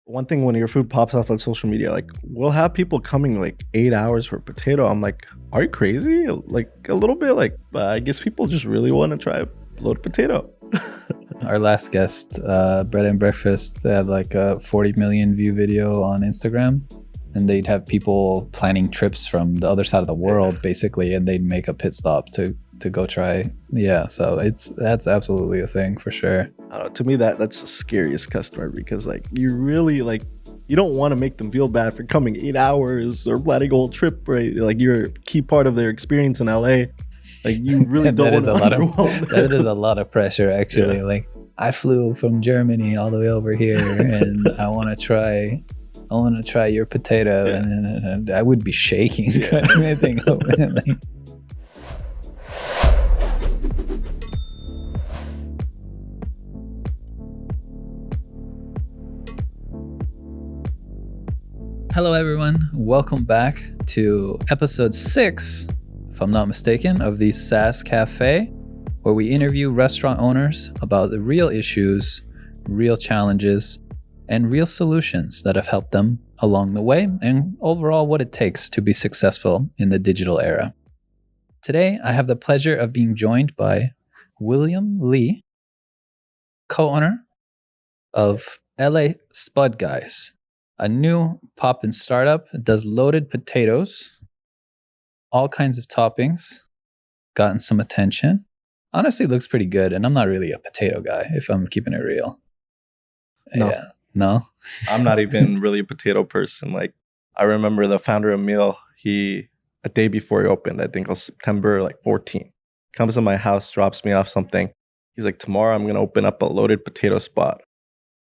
One thing when your food pops off on social media, like we'll have people coming like 8 hours for a potato. I'm like, are you crazy? Like a little bit. Like I guess people just really want to try a loaded potato. Our last guest, Bread and Breakfast, they had like a 40 million view video on Instagram, and they'd have people planning trips from the other side of the world, basically, and they'd make a pit stop to go try. Yeah, so that's absolutely a thing for sure. To me, that's the scariest customer because like you really like you don't want to make them feel bad for coming 8 hours or planning a whole trip, right? Like you're a key part of their experience in LA. Like you really don't want to underwhelm them. That is a lot of pressure, actually. Yeah. Like I flew from Germany all the way over here, and I want to try your potato, yeah. and I would be shaking cutting anything open. Like, hello, everyone. Welcome back to episode 6, if I'm not mistaken, of the SaaS Café, where we interview restaurant owners about the real issues, real challenges, and real solutions that have helped them along the way, and overall what it takes to be successful in the digital era. Today, I have the pleasure of being joined by William Lee, co-owner of LA Spud Guys, a new pop-in startup. It does loaded potatoes, all kinds of toppings, gotten some attention. Honestly, looks pretty good, and I'm not really a potato guy, if I'm keeping it real. No. Yeah. No? I'm not even really a potato person. Like, I remember the founder of Meal, a day before he opened, I think it was September 14th, comes to my house, drops me off something. He's like, tomorrow I'm going to open up a loaded potato spot.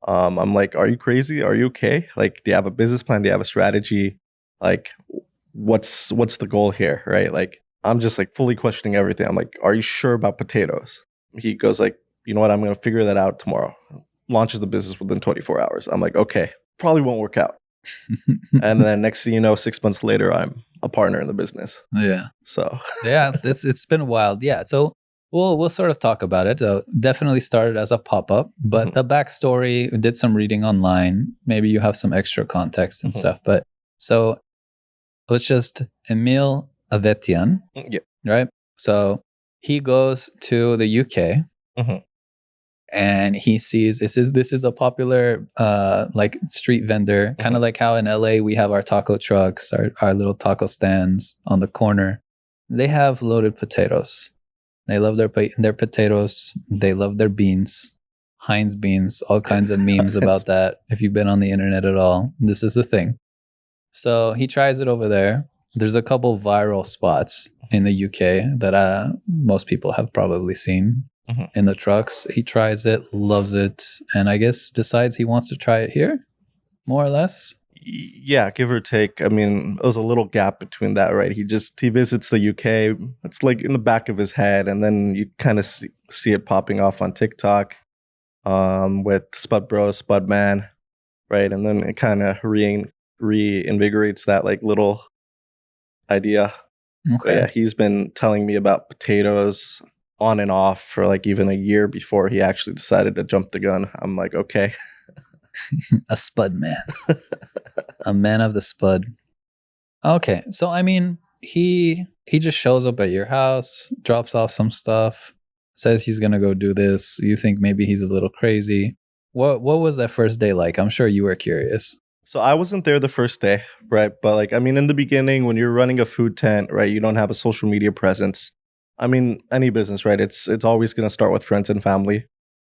I'm like, are you crazy? Are you okay? Like, do you have a business plan? Do you have a strategy? Like, what's the goal here, right? Like, I'm just like fully questioning everything. I'm like, are you sure about potatoes? He goes like, you know what? I'm going to figure that out tomorrow. Launches the business within 24 hours. I'm like, okay, probably won't work out. And then next thing you know, 6 months later, I'm a partner in the business. Yeah. So yeah, it's been wild. Yeah. So we'll sort of talk about it. Definitely started as a pop-up, but the backstory, we did some reading online. Maybe you have some extra context and stuff. But so it's just Emil Avetian, right? So he goes to the UK and he sees this is a popular like street vendor, kind of like how in LA we have our taco trucks, our little taco stands on the corner. They have loaded potatoes. They love their potatoes. They love their beans, Heinz beans, all kinds of memes about that. If you've been on the internet at all, this is the thing. So he tries it over there. There's a couple viral spots in the UK that most people have probably seen in the trucks. He tries it, loves it, and I guess decides he wants to try it here, more or less. Yeah, give or take. I mean, there was a little gap between that, right? He visits the UK. It's like in the back of his head, and then you kind of see it popping off on TikTok with Spud Bros, Spud Man, right? And then it kind of reinvigorates that like little idea. Okay. But yeah, he's been telling me about potatoes on and off for like even a year before he actually decided to jump the gun. I'm like, okay. A spud man. A man of the spud. Okay, so I mean, he just shows up at your house, drops off some stuff, says he's gonna go do this. You think maybe he's a little crazy. What was that first day like? I'm sure you were curious. So I wasn't there the first day, right? But like, I mean, in the beginning, when you're running a food tent, right, you don't have a social media presence. I mean, any business, right? It's always gonna start with friends and family,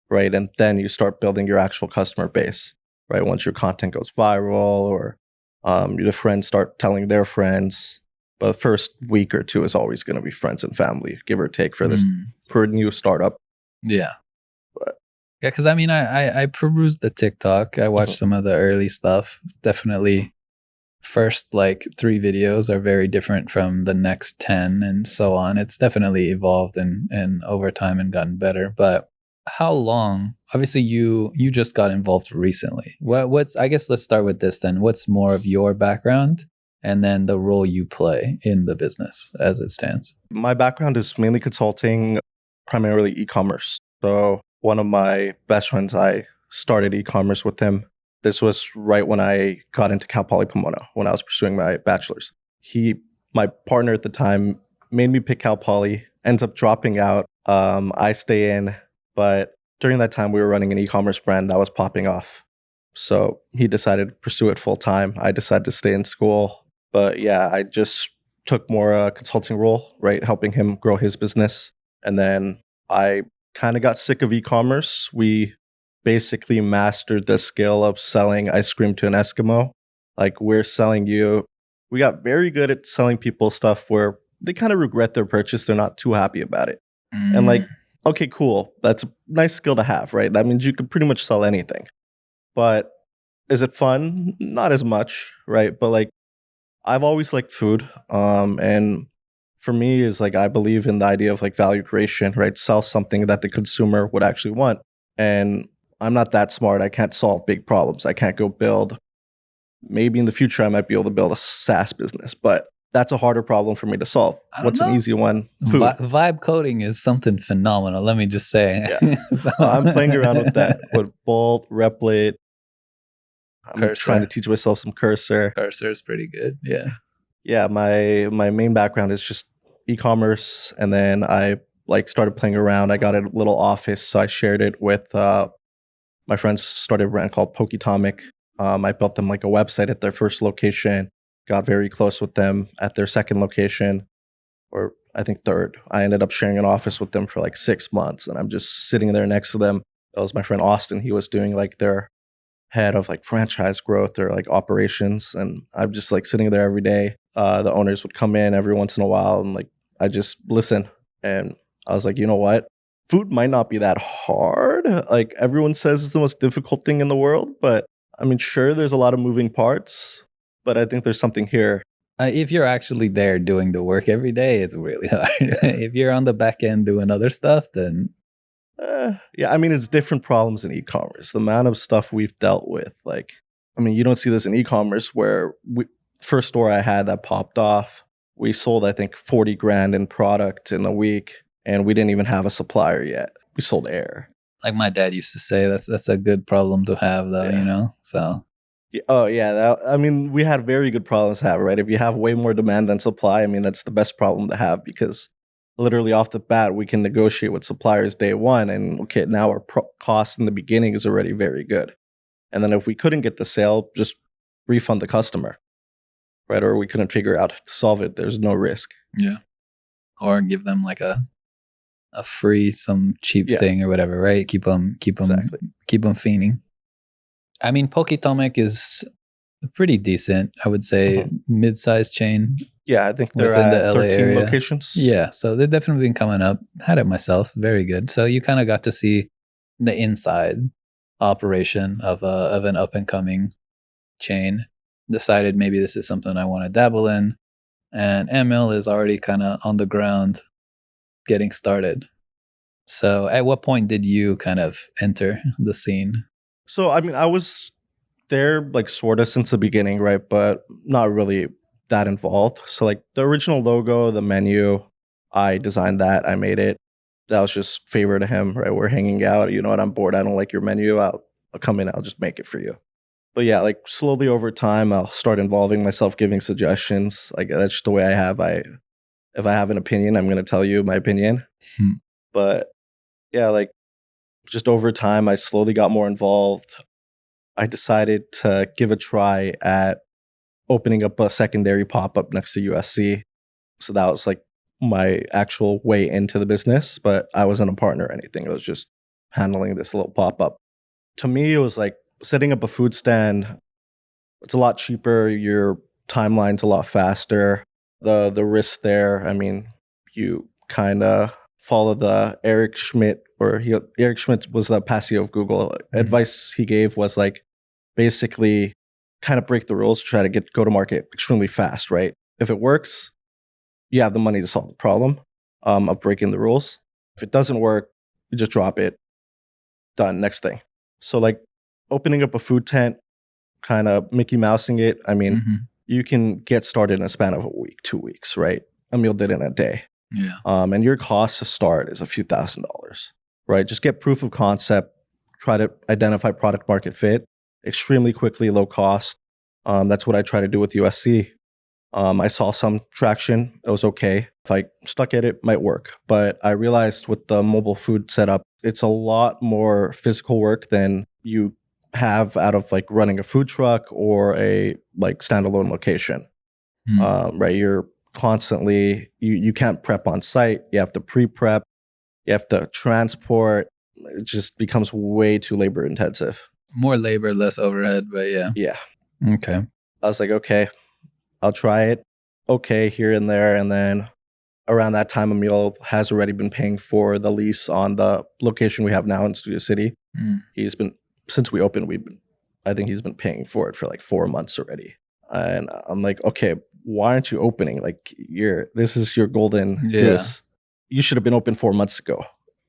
right? And then you start building your actual customer base, right? Once your content goes viral or the friends start telling their friends. But the first week or two is always going to be friends and family, give or take, for a new startup. Yeah. Yeah, because I mean, I perused the TikTok. I watched some of the early stuff. Definitely first like 3 videos are very different from the next 10 and so on. It's definitely evolved and over time and gotten better. But how long? Obviously, you just got involved recently. I guess let's start with this then. What's more of your background and then the role you play in the business as it stands? My background is mainly consulting, primarily e-commerce. So one of my best friends, I started e-commerce with him This was right when I got into Cal Poly Pomona, when I was pursuing my bachelor's. My partner at the time, made me pick Cal Poly, ends up dropping out. I stay in, but during that time, we were running an e-commerce brand that was popping off. So he decided to pursue it full time. I decided to stay in school. But yeah, I just took more a consulting role, right? Helping him grow his business. And then I kind of got sick of e-commerce. We basically mastered the skill of selling ice cream to an Eskimo. Like we got very good at selling people stuff where they kind of regret their purchase. They're not too happy about it. And like, okay, cool. That's a nice skill to have, right? That means you can pretty much sell anything. But is it fun? Not as much, right? But like, I've always liked food. And for me is like, I believe in the idea of like value creation, right? Sell something that the consumer would actually want. And I'm not that smart. I can't solve big problems. I can't go build. Maybe in the future, I might be able to build a SaaS business, but that's a harder problem for me to solve. What's an easy one? Food. Vibe coding is something phenomenal. Let me just say. Yeah. I'm playing around with that. With Bolt, Replit. I'm Cursor. trying to teach myself some Cursor. Cursor is pretty good. Yeah. Yeah, my main background is just e-commerce, and then I like started playing around. I got a little office, so I shared it with my friends. Started a brand called Poketomic. I built them like a website at their first location. Got very close with them at their second location, or I think third. I ended up sharing an office with them for like 6 months, and I'm just sitting there next to them. That was my friend Austin. He was doing like their head of like franchise growth or like operations, and I'm just like sitting there every day. The owners would come in every once in a while, and like I just listen. And I was like, you know what? Food might not be that hard. Like everyone says it's the most difficult thing in the world, but I mean, sure, there's a lot of moving parts, but I think there's something here. If you're actually there doing the work every day, it's really hard. If you're on the back end doing other stuff, then yeah, I mean, it's different problems in e-commerce. The amount of stuff we've dealt with, like, I mean, you don't see this in e-commerce where first store I had that popped off, we sold, I think, 40 grand in product in a week, and we didn't even have a supplier yet. We sold air. Like my dad used to say, that's a good problem to have, though, you know? So. Oh, yeah. I mean, we had very good problems to have, right? If you have way more demand than supply, I mean, that's the best problem to have because literally off the bat, we can negotiate with suppliers day one. And okay, now our cost in the beginning is already very good. And then if we couldn't get the sale, just refund the customer, right? Or we couldn't figure out to solve it. There's no risk. Yeah. Or give them like a free, some cheap thing or whatever, right? Keep them fiending. I mean, Poketomic is pretty decent. I would say mid-sized chain. Yeah, I think they're at the LA 13 area. locations. Yeah, so they've definitely been coming up. Had it myself, very good. So you kind of got to see the inside operation of an up and coming chain. Decided maybe this is something I want to dabble in, and ML is already kind of on the ground, getting started. So at what point did you kind of enter the scene? So, I mean, I was there like sort of since the beginning, right? But not really that involved. So like the original logo, the menu, I designed that. I made it. That was just favor to him, right? We're hanging out. You know what? I'm bored. I don't like your menu. I'll come in. I'll just make it for you. But yeah, like slowly over time, I'll start involving myself, giving suggestions. Like that's just the way I have. If I have an opinion, I'm going to tell you my opinion. But yeah, like just over time, I slowly got more involved. I decided to give a try at opening up a secondary pop-up next to USC. So that was like my actual way into the business, but I wasn't a partner or anything. It was just handling this little pop-up. To me, it was like setting up a food stand. It's a lot cheaper. Your timeline's a lot faster. The risk there, I mean, you kind of follow the Eric Schmidt, Eric Schmidt was the Passio of Google. Advice he gave was like, basically kind of break the rules, try to go to market extremely fast, right? If it works, you have the money to solve the problem of breaking the rules. If it doesn't work, you just drop it. Done. Next thing. So like opening up a food tent, kind of Mickey Mousing it. I mean, you can get started in a span of a week, 2 weeks, right? A meal did in a day. Yeah. And your cost to start is a few $1,000s, right? Just get proof of concept, try to identify product market fit. extremely quickly, low cost. That's what I try to do with USC. I saw some traction. It was okay. If I stuck at it, might work. But I realized with the mobile food setup, it's a lot more physical work than you have out of like running a food truck or a like standalone location. Right? You're constantly you can't prep on site. You have to pre-prep. You have to transport. It just becomes way too labor intensive. More labor, less overhead, but yeah. Yeah. Okay. I was like, okay, I'll try it. Okay, here and there. And then around that time, Emil has already been paying for the lease on the location we have now in Studio City. He's been, since we opened, I think he's been paying for it for like 4 months already. And I'm like, okay, why aren't you opening? Like, this is your golden, you should have been open 4 months ago.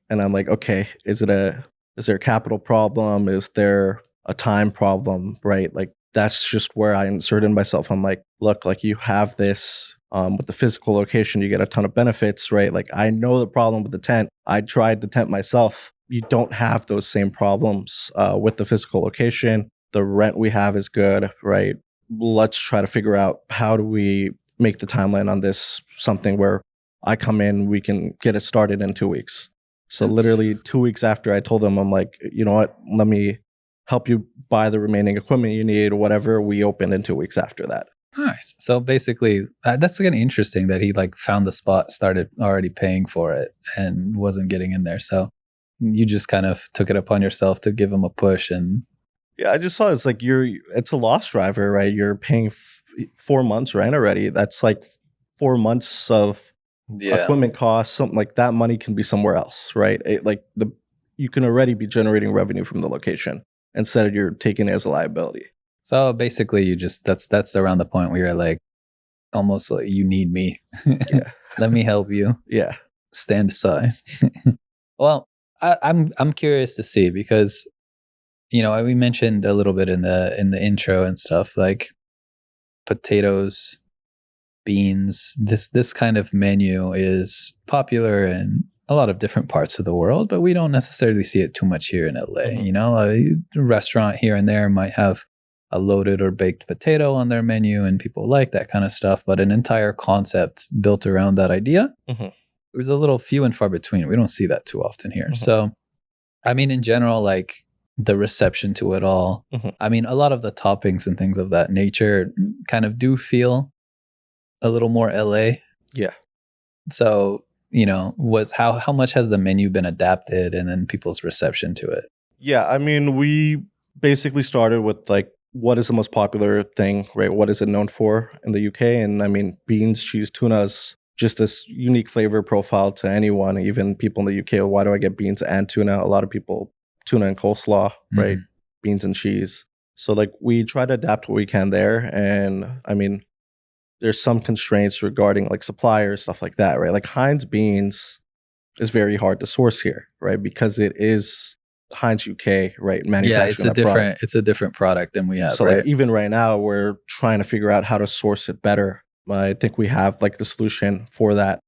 And I'm like, okay, is there a capital problem? Is there a time problem? Right? Like, that's just where I inserted myself. I'm like, look, like you have this with the physical location, you get a ton of benefits, right? Like I know the problem with the tent. I tried the tent myself. You don't have those same problems with the physical location. The rent we have is good, right? Let's try to figure out how do we make the timeline on this something where I come in, we can get it started in 2 weeks. So literally 2 weeks after I told them, I'm like, you know what, let me help you buy the remaining equipment you need, whatever. We opened in 2 weeks after that. Nice. So basically, that's kind of interesting that he like found the spot, started already paying for it, and wasn't getting in there. So you just kind of took it upon yourself to give him a push. And yeah, I just saw it's like it's a loss driver, right? You're paying 4 months rent already. That's like 4 months of equipment costs. Something like that money can be somewhere else, right? You can already be generating revenue from the location instead of you're taking it as a liability. So basically, you just that's around the point where you're like, almost like you need me. Yeah. Let me help you. Yeah. Stand aside. Well, I'm curious to see because, you know, we mentioned a little bit in the intro and stuff like potatoes, beans. This kind of menu is popular in a lot of different parts of the world, but we don't necessarily see it too much here in LA. Mm-hmm. You know, a restaurant here and there might have a loaded or baked potato on their menu, and people like that kind of stuff. But an entire concept built around that idea is a little few and far between. We don't see that too often here. So, I mean, in general, like the reception to it all. I mean, a lot of the toppings and things of that nature kind of do feel a little more LA. Yeah. So, you know, how much has the menu been adapted and then people's reception to it? Yeah, I mean, we basically started with like, what is the most popular thing, right? What is it known for in the UK? And I mean, beans, cheese, tuna is just this unique flavor profile to anyone, even people in the UK. Why do I get beans and tuna? A lot of people, tuna and coleslaw, right? Beans and cheese. So like we try to adapt what we can there. And I mean, there's some constraints regarding like suppliers, stuff like that, right? Like Heinz beans is very hard to source here, right? Because it is Heinz UK, right? Manufacturing it's a different product than we have. So right? like even right now, we're trying to figure out how to source it better. I think we have like the solution for that,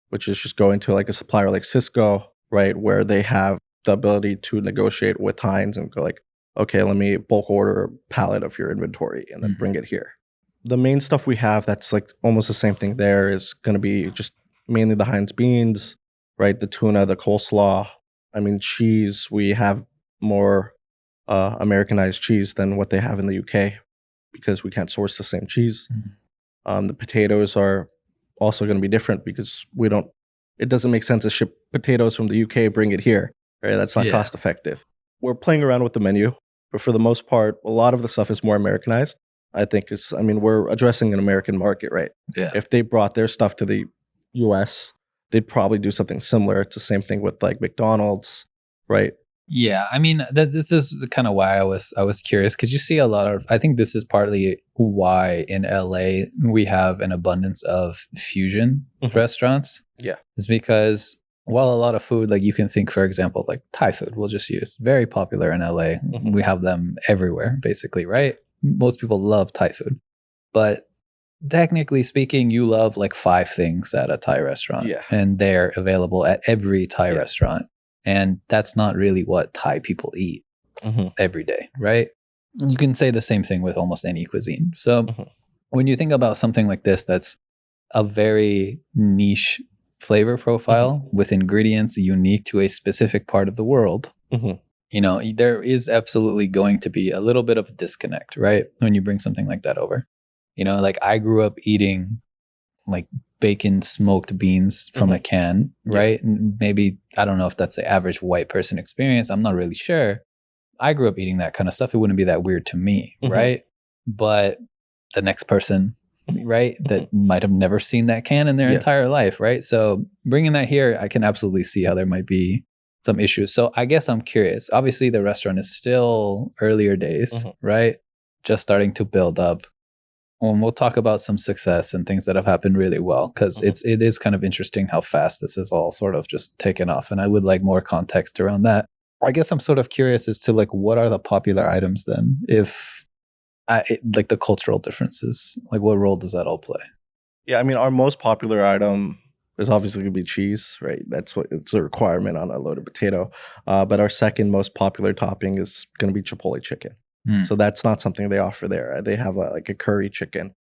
which is just going to like a supplier like Cisco, right? Where they have the ability to negotiate with Heinz and go like, okay, let me bulk order a pallet of your inventory and then bring it here. The main stuff we have that's like almost the same thing there is going to be just mainly the Heinz beans, right? The tuna, the coleslaw. I mean, cheese, we have more Americanized cheese than what they have in the UK because we can't source the same cheese. The potatoes are also going to be different because it doesn't make sense to ship potatoes from the UK, bring it here, right? That's not cost effective. We're playing around with the menu, but for the most part, a lot of the stuff is more Americanized. I think we're addressing an American market, right? Yeah. If they brought their stuff to the US, they'd probably do something similar. It's the same thing with like McDonald's, right? Yeah, I mean, this is kind of why I was curious because you see a lot of. I think this is partly why in LA we have an abundance of fusion restaurants. Yeah, is because while a lot of food, like you can think, for example, like Thai food, we'll just use very popular in LA. We have them everywhere, basically, right? Most people love Thai food, but technically speaking, you love like 5 things at a Thai restaurant, and they're available at every Thai restaurant. And that's not really what Thai people eat every day, right? you can say the same thing with almost any cuisine. So when you think about something like this, that's a very niche flavor profile with ingredients unique to a specific part of the world, you know, there is absolutely going to be a little bit of a disconnect, right? When you bring something like that over. You know, like I grew up eating like bacon smoked beans from a can, right? And maybe, I don't know if that's the average white person experience. I'm not really sure. I grew up eating that kind of stuff. It wouldn't be that weird to me, right? But the next person, right, that might have never seen that can in their entire life, right? So bringing that here, I can absolutely see how there might be some issues. So I guess I'm curious. Obviously, the restaurant is still earlier days, right? Just starting to build up. And we'll talk about some success and things that have happened really well, because it is kind of interesting how fast this is all sort of just taken off. And I would like more context around that. I guess I'm sort of curious as to like, what are the popular items then? If like the cultural differences, like what role does that all play? Yeah, I mean, our most popular item is obviously going to be cheese, right? That's what it's a requirement on a loaded potato. But our second most popular topping is going to be Chipotle chicken. So that's not something they offer there. They have like a curry chicken.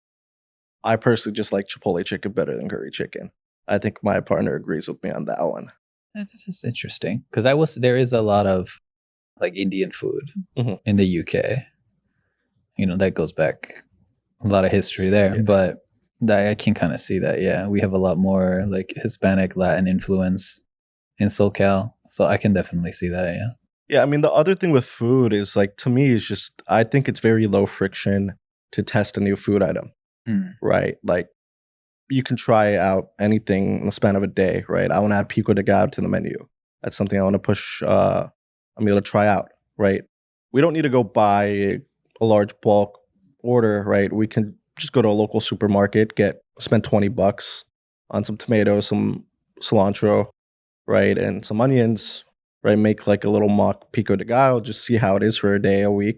I personally just like Chipotle chicken better than curry chicken. I think my partner agrees with me on that one. That is interesting, because there is a lot of like Indian food in the UK. You know, that goes back a lot of history there, but I can kind of see that. Yeah, we have a lot more like Hispanic, Latin influence in SoCal, so I can definitely see that. Yeah. Yeah, I mean, the other thing with food is like, to me, is just, I think it's very low friction to test a new food item, right? Like, you can try out anything in the span of a day, right? I want to add pico de gallo to the menu. That's something I want to push a meal to try out, right? We don't need to go buy a large bulk order, right? We can just go to a local supermarket, spend $20 on some tomatoes, some cilantro, right? And some onions, right? Make like a little mock pico de gallo, just see how it is for a day, a week,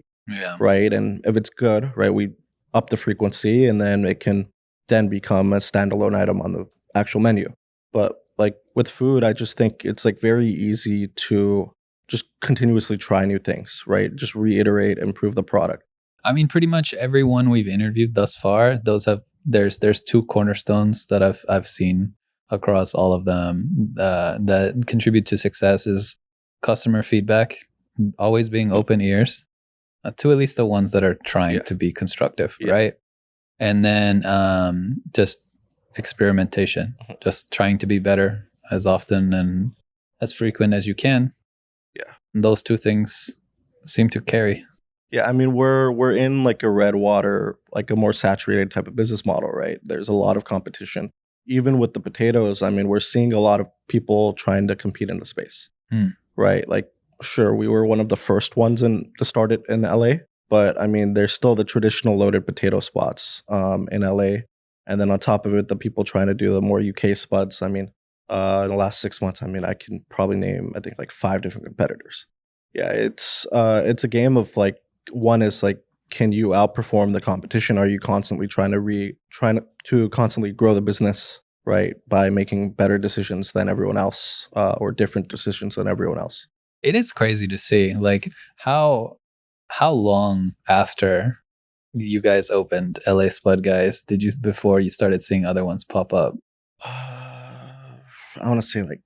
right? And if it's good, right, we up the frequency, and then it can then become a standalone item on the actual menu. But like with food, I just think it's like very easy to just continuously try new things, right? Just reiterate, improve the product. I mean, pretty much everyone we've interviewed thus far, there's two cornerstones that I've seen across all of them that contribute to success is customer feedback, always being open ears to at least the ones that are trying to be constructive, right? And then just experimentation, just trying to be better as often and as frequent as you can. Yeah. And those two things seem to carry. Yeah, I mean, we're in like a red water, like a more saturated type of business model, right? There's a lot of competition. Even with the potatoes, I mean, we're seeing a lot of people trying to compete in the space, right? Like, sure, we were one of the first ones to start it in LA, but I mean, there's still the traditional loaded potato spots in LA. And then on top of it, the people trying to do the more UK spuds. I mean, in the last 6 months, I mean, I can probably name, I think, like 5 different competitors. Yeah, it's a game of like, one is like, can you outperform the competition? Are you constantly trying to constantly grow the business, right, by making better decisions than everyone else, or different decisions than everyone else? It is crazy to see like how long after you guys opened LA Spud Guys before you started seeing other ones pop up? I want to say like,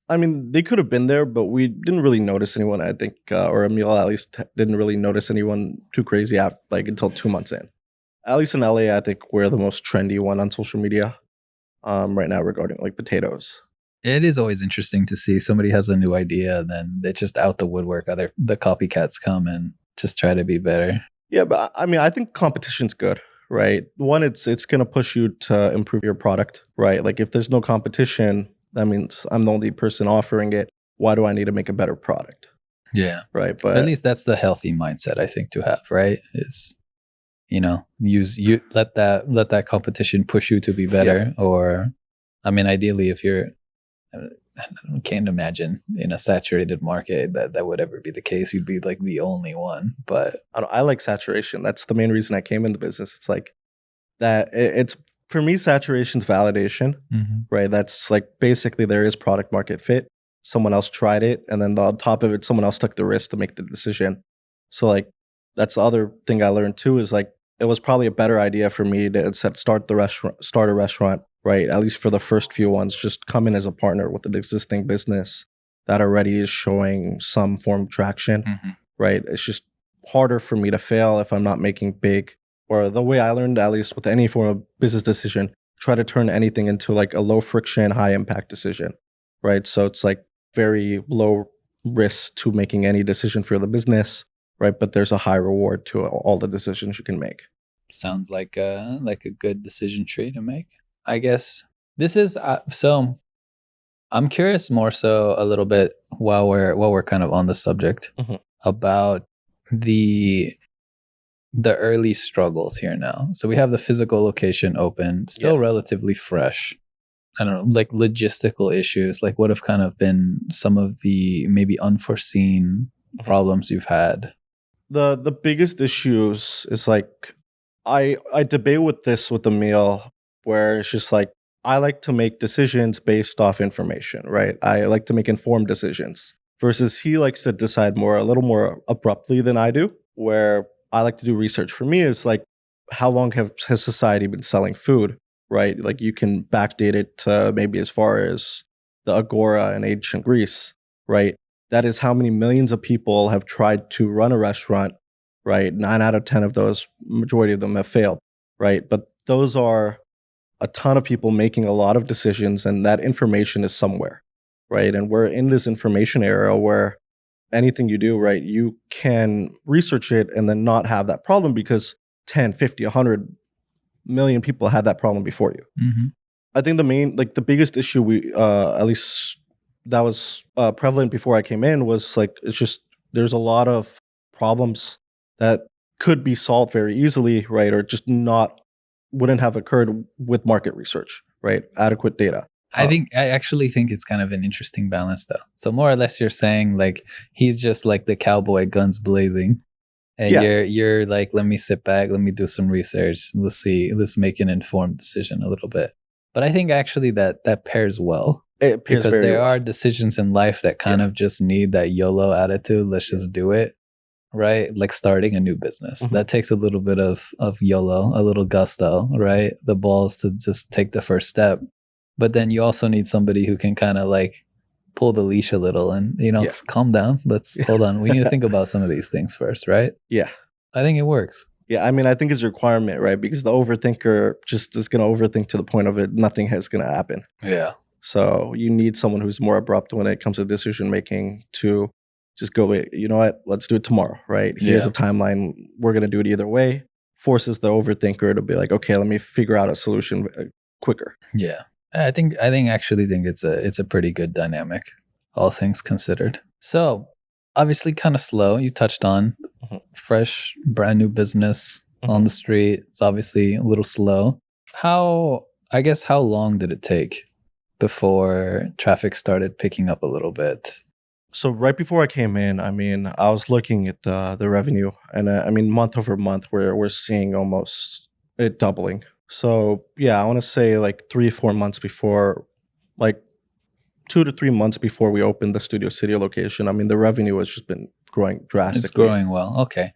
I mean, they could have been there, but we didn't really notice anyone. I think, or Emil at least didn't really notice anyone too crazy after, like, until 2 months in. At least in LA, I think we're the most trendy one on social media right now regarding like potatoes. It is always interesting to see somebody has a new idea, and then they just out the woodwork. The copycats come and just try to be better. Yeah, but I mean, I think competition's good, right? One, it's gonna push you to improve your product, right? Like if there's no competition, that means I'm the only person offering it. Why do I need to make a better product? Yeah. Right. But at least that's the healthy mindset, I think, to have, right? Is, you know, let that competition push you to be better. Or, I mean, ideally, if you're, I can't imagine in a saturated market that would ever be the case. You'd be like the only one. But I like saturation. That's the main reason I came into business. It's like that. It's for me, saturation's validation, right? That's like basically there is product market fit. Someone else tried it, and then on top of it, someone else took the risk to make the decision. So like that's the other thing I learned too, is like it was probably a better idea for me to start a restaurant, right? At least for the first few ones, just come in as a partner with an existing business that already is showing some form of traction, right? It's just harder for me to fail if I'm not making big, or the way I learned, at least with any form of business decision, try to turn anything into like a low friction, high impact decision, right? So it's like very low risk to making any decision for the business, right? But there's a high reward to all the decisions you can make. Sounds like a good decision tree to make. I guess this is so. I'm curious more so a little bit while we're kind of on the subject about the early struggles here now. So we have the physical location open, still relatively fresh. I don't know, like logistical issues. Like what have kind of been some of the maybe unforeseen problems you've had? The biggest issues is like I debate with this with the meal, where it's just like I like to make decisions based off information, right? I like to make informed decisions versus he likes to decide a little more abruptly than I do, where I like to do research. For me, it's like how long has society been selling food, right? Like you can backdate it to maybe as far as the Agora in ancient Greece, right? That is how many millions of people have tried to run a restaurant, right? 9 out of 10 of those, majority of them have failed, right? But those are a ton of people making a lot of decisions, and that information is somewhere, right? And we're in this information era where anything you do, right, you can research it and then not have that problem because 10, 50, 100 million people had that problem before you. I think the biggest issue at least that was prevalent before I came in was like, it's just, there's a lot of problems that could be solved very easily, right? Or just wouldn't have occurred with market research, right? Adequate data. I actually think it's kind of an interesting balance though. So more or less you're saying like he's just like the cowboy, guns blazing. And you're like, let me sit back, let me do some research. Let's make an informed decision a little bit. But I think actually that pairs well. It pairs because very there well. are decisions in life that kind of just need that YOLO attitude. Let's just do it. Right? Like starting a new business. That takes a little bit of YOLO, a little gusto, right? The balls to just take the first step. But then you also need somebody who can kind of like pull the leash a little and, calm down. Let's hold on. We need to think about some of these things first, right? Yeah. I think it works. Yeah. I mean, I think it's a requirement, right? Because the overthinker just is going to overthink to the point of it. Nothing is going to happen. Yeah. So you need someone who's more abrupt when it comes to decision making to just go, wait, you know what? Let's do it tomorrow, right? Here's a timeline. We're going to do it either way. Forces the overthinker to be like, okay, let me figure out a solution quicker. Yeah. I think it's a pretty good dynamic, all things considered. So obviously kind of slow. You touched on fresh, brand new business on the street. It's obviously a little slow. How long did it take before traffic started picking up a little bit? So right before I came in, I mean, I was looking at the revenue, and I mean, month over month, we're seeing almost it doubling. So yeah, I want to say like 3-4 months before, like 2 to 3 months before we opened the Studio City location, I mean, the revenue has just been growing drastically. It's growing well. Okay.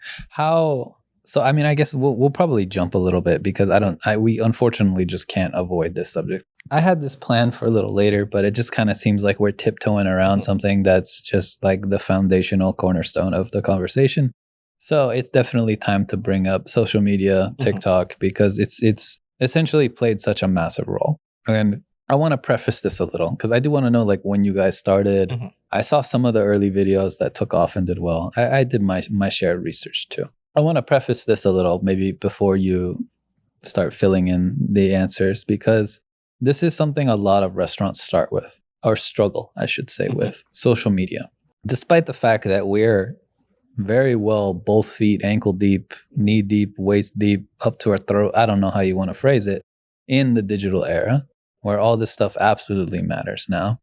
So I mean, I guess we'll probably jump a little bit because we unfortunately just can't avoid this subject. I had this plan for a little later, but it just kind of seems like we're tiptoeing around something that's just like the foundational cornerstone of the conversation. So it's definitely time to bring up social media, TikTok, because it's essentially played such a massive role. And I want to preface this a little because I do want to know like when you guys started. I saw some of the early videos that took off and did well. I did my share of research too. I want to preface this a little maybe before you start filling in the answers, because this is something a lot of restaurants start with, or struggle, I should say, with social media. Despite the fact that we're very well both feet, ankle deep, knee deep, waist deep, up to our throat, I don't know how you want to phrase it, in the digital era, where all this stuff absolutely matters now.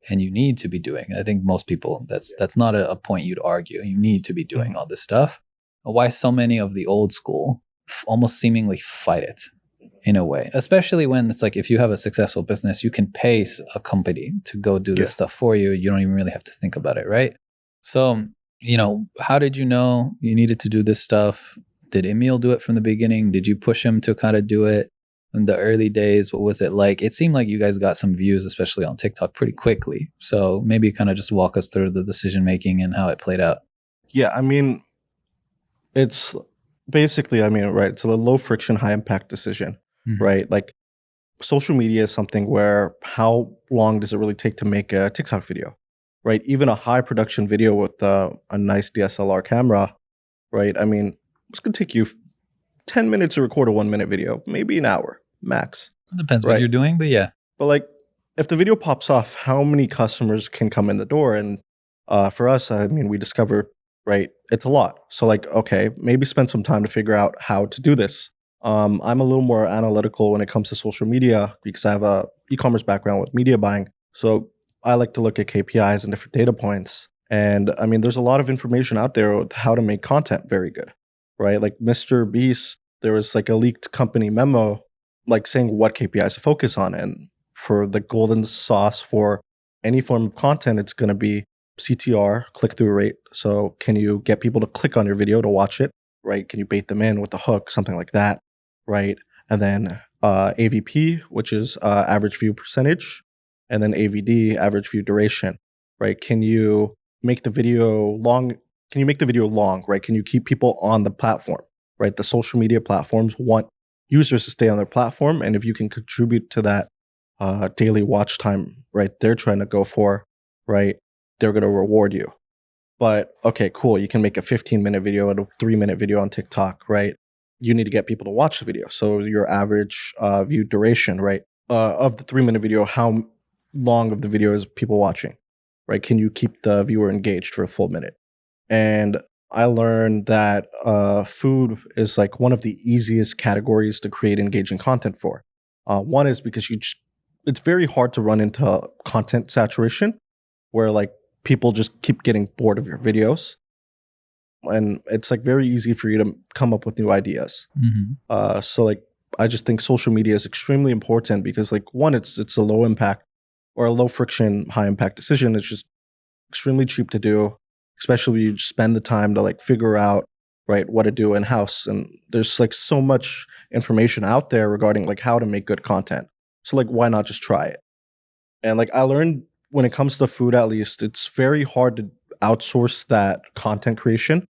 And you need to be doing. I think most people, that's not a point you'd argue. You need to be doing all this stuff. Why so many of the old school almost seemingly fight it in a way, especially when it's like if you have a successful business, you can pay a company to go do this stuff for you. You don't even really have to think about it, right? So How did you know you needed to do this stuff? Did Emil do it from the beginning? Did you push him to kind of do it in the early days? What was it like? It seemed like you guys got some views, especially on TikTok, pretty quickly. So maybe kind of just walk us through the decision making and how it played out. Yeah, I mean, it's basically, right, it's a low friction, high impact decision, right? Like social media is something where how long does it really take to make a TikTok video, right? Even a high production video with a nice DSLR camera, right? I mean, it's going to take you 10 minutes to record a 1 minute video, maybe an hour max. It depends what Right. you're doing, but yeah. But like, if the video pops off, how many customers can come in the door? And for us, I mean, we discovered, right, it's a lot. So like, okay, maybe spend some time to figure out how to do this. I'm a little more analytical when it comes to social media because I have a e-commerce background with media buying. So I like to look at KPIs and different data points. And I mean, there's a lot of information out there with how to make content very good, right? Like Mr. Beast, there was like a leaked company memo, like saying what KPIs to focus on. And for the golden sauce for any form of content, it's going to be CTR, click-through rate. So can you get people to click on your video to watch it, right? Can you bait them in with a hook, something like that, right? And then AVP, which is average view percentage, and then AVD, average view duration, right? Can you make the video long? Can you make the video long, right? Can you keep people on the platform, right? The social media platforms want users to stay on their platform, and if you can contribute to that daily watch time, right, they're trying to go for, right, they're going to reward you. But okay, cool, you can make a 15-minute video and a 3-minute video on TikTok, right? You need to get people to watch the video. So your average view duration, right, of the 3-minute video, how long of the video is people watching, right? Can you keep the viewer engaged for a full minute? And I learned that food is like one of the easiest categories to create engaging content for. One is because it's very hard to run into content saturation where like people just keep getting bored of your videos. And it's like very easy for you to come up with new ideas. So like, I just think social media is extremely important because like one, it's a low impact or a low friction, high impact decision. It's just extremely cheap to do, especially when you spend the time to like figure out, right, what to do in house. And there's like so much information out there regarding like how to make good content. So like, why not just try it? And like I learned when it comes to food, at least, it's very hard to outsource that content creation.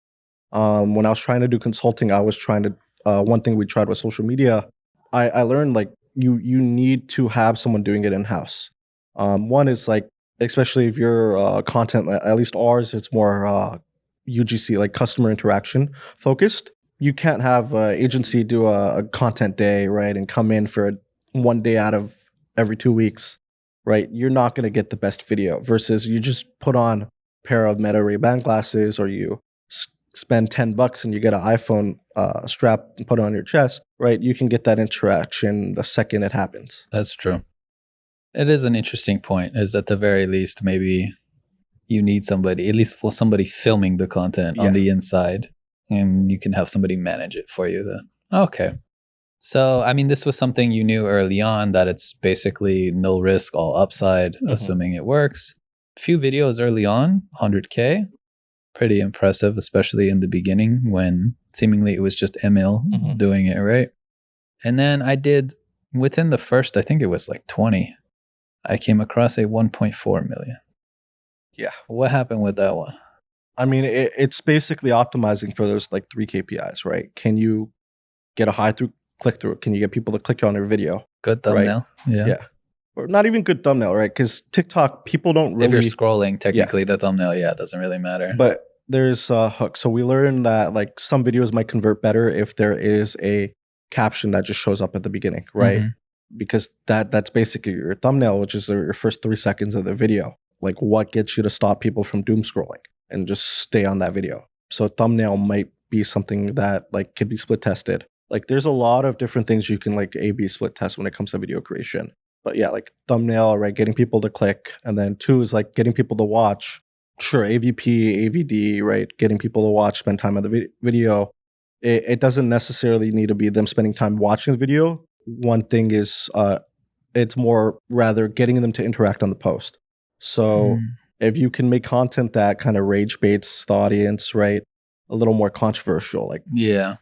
When I was trying to do consulting, I was trying to one thing we tried with social media. I learned like you need to have someone doing it in house. One is like, especially if your content, at least ours, it's more UGC, like customer interaction focused. You can't have an agency do a content day, right, and come in for one day out of every 2 weeks, right? You're not going to get the best video versus you just put on a pair of Meta Ray-Ban glasses or you spend $10 and you get an iPhone strap and put it on your chest, right? You can get that interaction the second it happens. That's true. It is an interesting point, is at the very least, maybe you need somebody, at least for somebody filming the content on the inside, and you can have somebody manage it for you then. Okay. So, I mean, this was something you knew early on, that it's basically no risk, all upside, assuming it works. Few videos early on, 100K. Pretty impressive, especially in the beginning when seemingly it was just Emil doing it, right? And then I did, within the first, I think it was like 20, I came across a 1.4 million. Yeah. What happened with that one? I mean, it's basically optimizing for those like 3 KPIs, right? Can you get a high click through? Can you get people to click on your video? Good thumbnail. Right? Yeah. Or not even good thumbnail, right? Because TikTok, people don't really... If you're scrolling, technically the thumbnail, it doesn't really matter. But there's a hook. So we learned that like some videos might convert better if there is a caption that just shows up at the beginning, right? Because that's basically your thumbnail, which is your first 3 seconds of the video. Like what gets you to stop people from doom scrolling and just stay on that video. So thumbnail might be something that like could be split tested. Like there's a lot of different things you can like A/B split test when it comes to video creation. But yeah, like thumbnail, right? Getting people to click. And then 2 is like getting people to watch. Sure, AVP, AVD, right? Getting people to watch, spend time on the video. It doesn't necessarily need to be them spending time watching the video. One thing is it's more rather getting them to interact on the post. So if you can make content that kind of rage baits the audience, right? A little more controversial. Like, Yeah.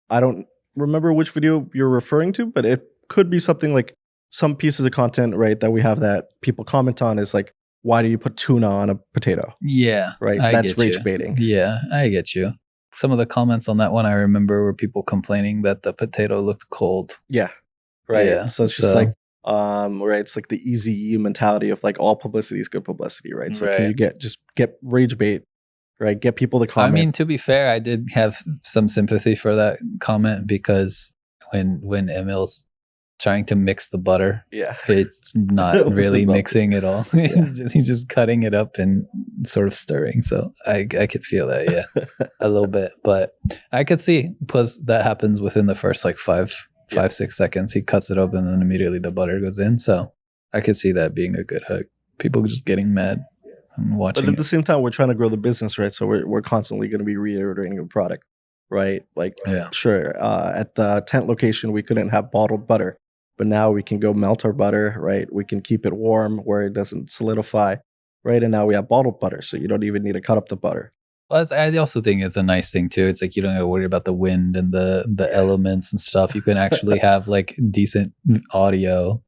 I don't remember which video you're referring to, but it could be something like some pieces of content, right, that we have that people comment on is like, why do you put tuna on a potato? Yeah. Right? I That's get you. rage baiting. Yeah, I get you. Some of the comments on that one I remember were people complaining that the potato looked cold. Yeah. Right. Yeah. So it's just like right, it's like the easy mentality of like all publicity is good publicity, right? So can Right. you get rage bait, right? Get people to I comment. mean, to be fair, I did have some sympathy for that comment because when Emil's trying to mix the butter, Yeah. it's It not wasn't really melting. mixing at all. He's just cutting it up and sort of stirring. So I could feel that, yeah, a little bit. But I could see, plus that happens within the first like 6 seconds. He cuts it open and then immediately the butter goes in. So I could see that being a good hook. People just getting mad and watching But at it. the same time, we're trying to grow the business, right? So we're constantly going to be reiterating the product, right? Like, Yeah. sure, at the tent location, we couldn't have bottled butter, but now we can go melt our butter, right? We can keep it warm where it doesn't solidify, right? And now we have bottled butter, so you don't even need to cut up the butter. Well, I also think it's a nice thing too. It's like you don't have to worry about the wind and the elements and stuff. You can actually have like decent audio,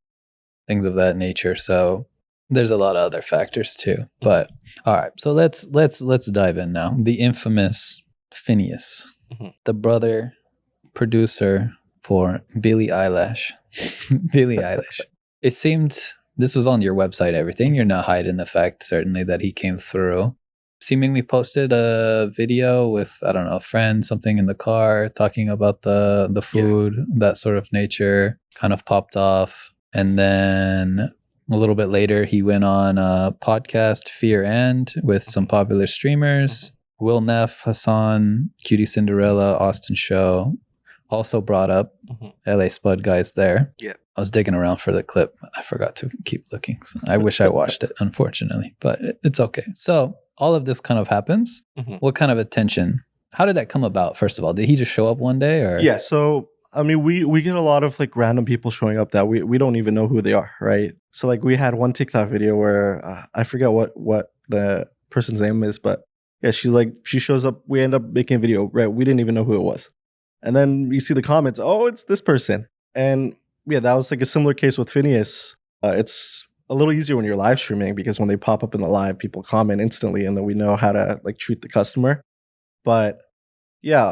things of that nature. So there's a lot of other factors too. But all right, so let's dive in now. The infamous Finneas, the brother producer for Billie Eilish. Billie Eilish. It seemed this was on your website. Everything, you're not hiding the fact certainly that he came through. Seemingly posted a video with, I don't know, a friend, something in the car, talking about the food, that sort of nature, kind of popped off. And then a little bit later, he went on a podcast, Fear and, with some popular streamers, Will Neff, Hassan, Cutie Cinderella, Austin Show. Also brought up LA Spud Guys there. Yeah. I was digging around for the clip. I forgot to keep looking. So I wish I watched it, unfortunately, but it's okay. So all of this kind of happens. What kind of attention? How did that come about, first of all? Did he just show up one day? Or Yeah, so I mean, we get a lot of like random people showing up that we don't even know who they are, right? So like we had one TikTok video where I forget what the person's name is, but yeah, she shows up. We end up making a video, right? We didn't even know who it was, and then you see the comments. Oh, it's this person, and yeah, that was like a similar case with Finneas. It's a little easier when you're live streaming because when they pop up in the live, people comment instantly, and then we know how to like treat the customer. But yeah,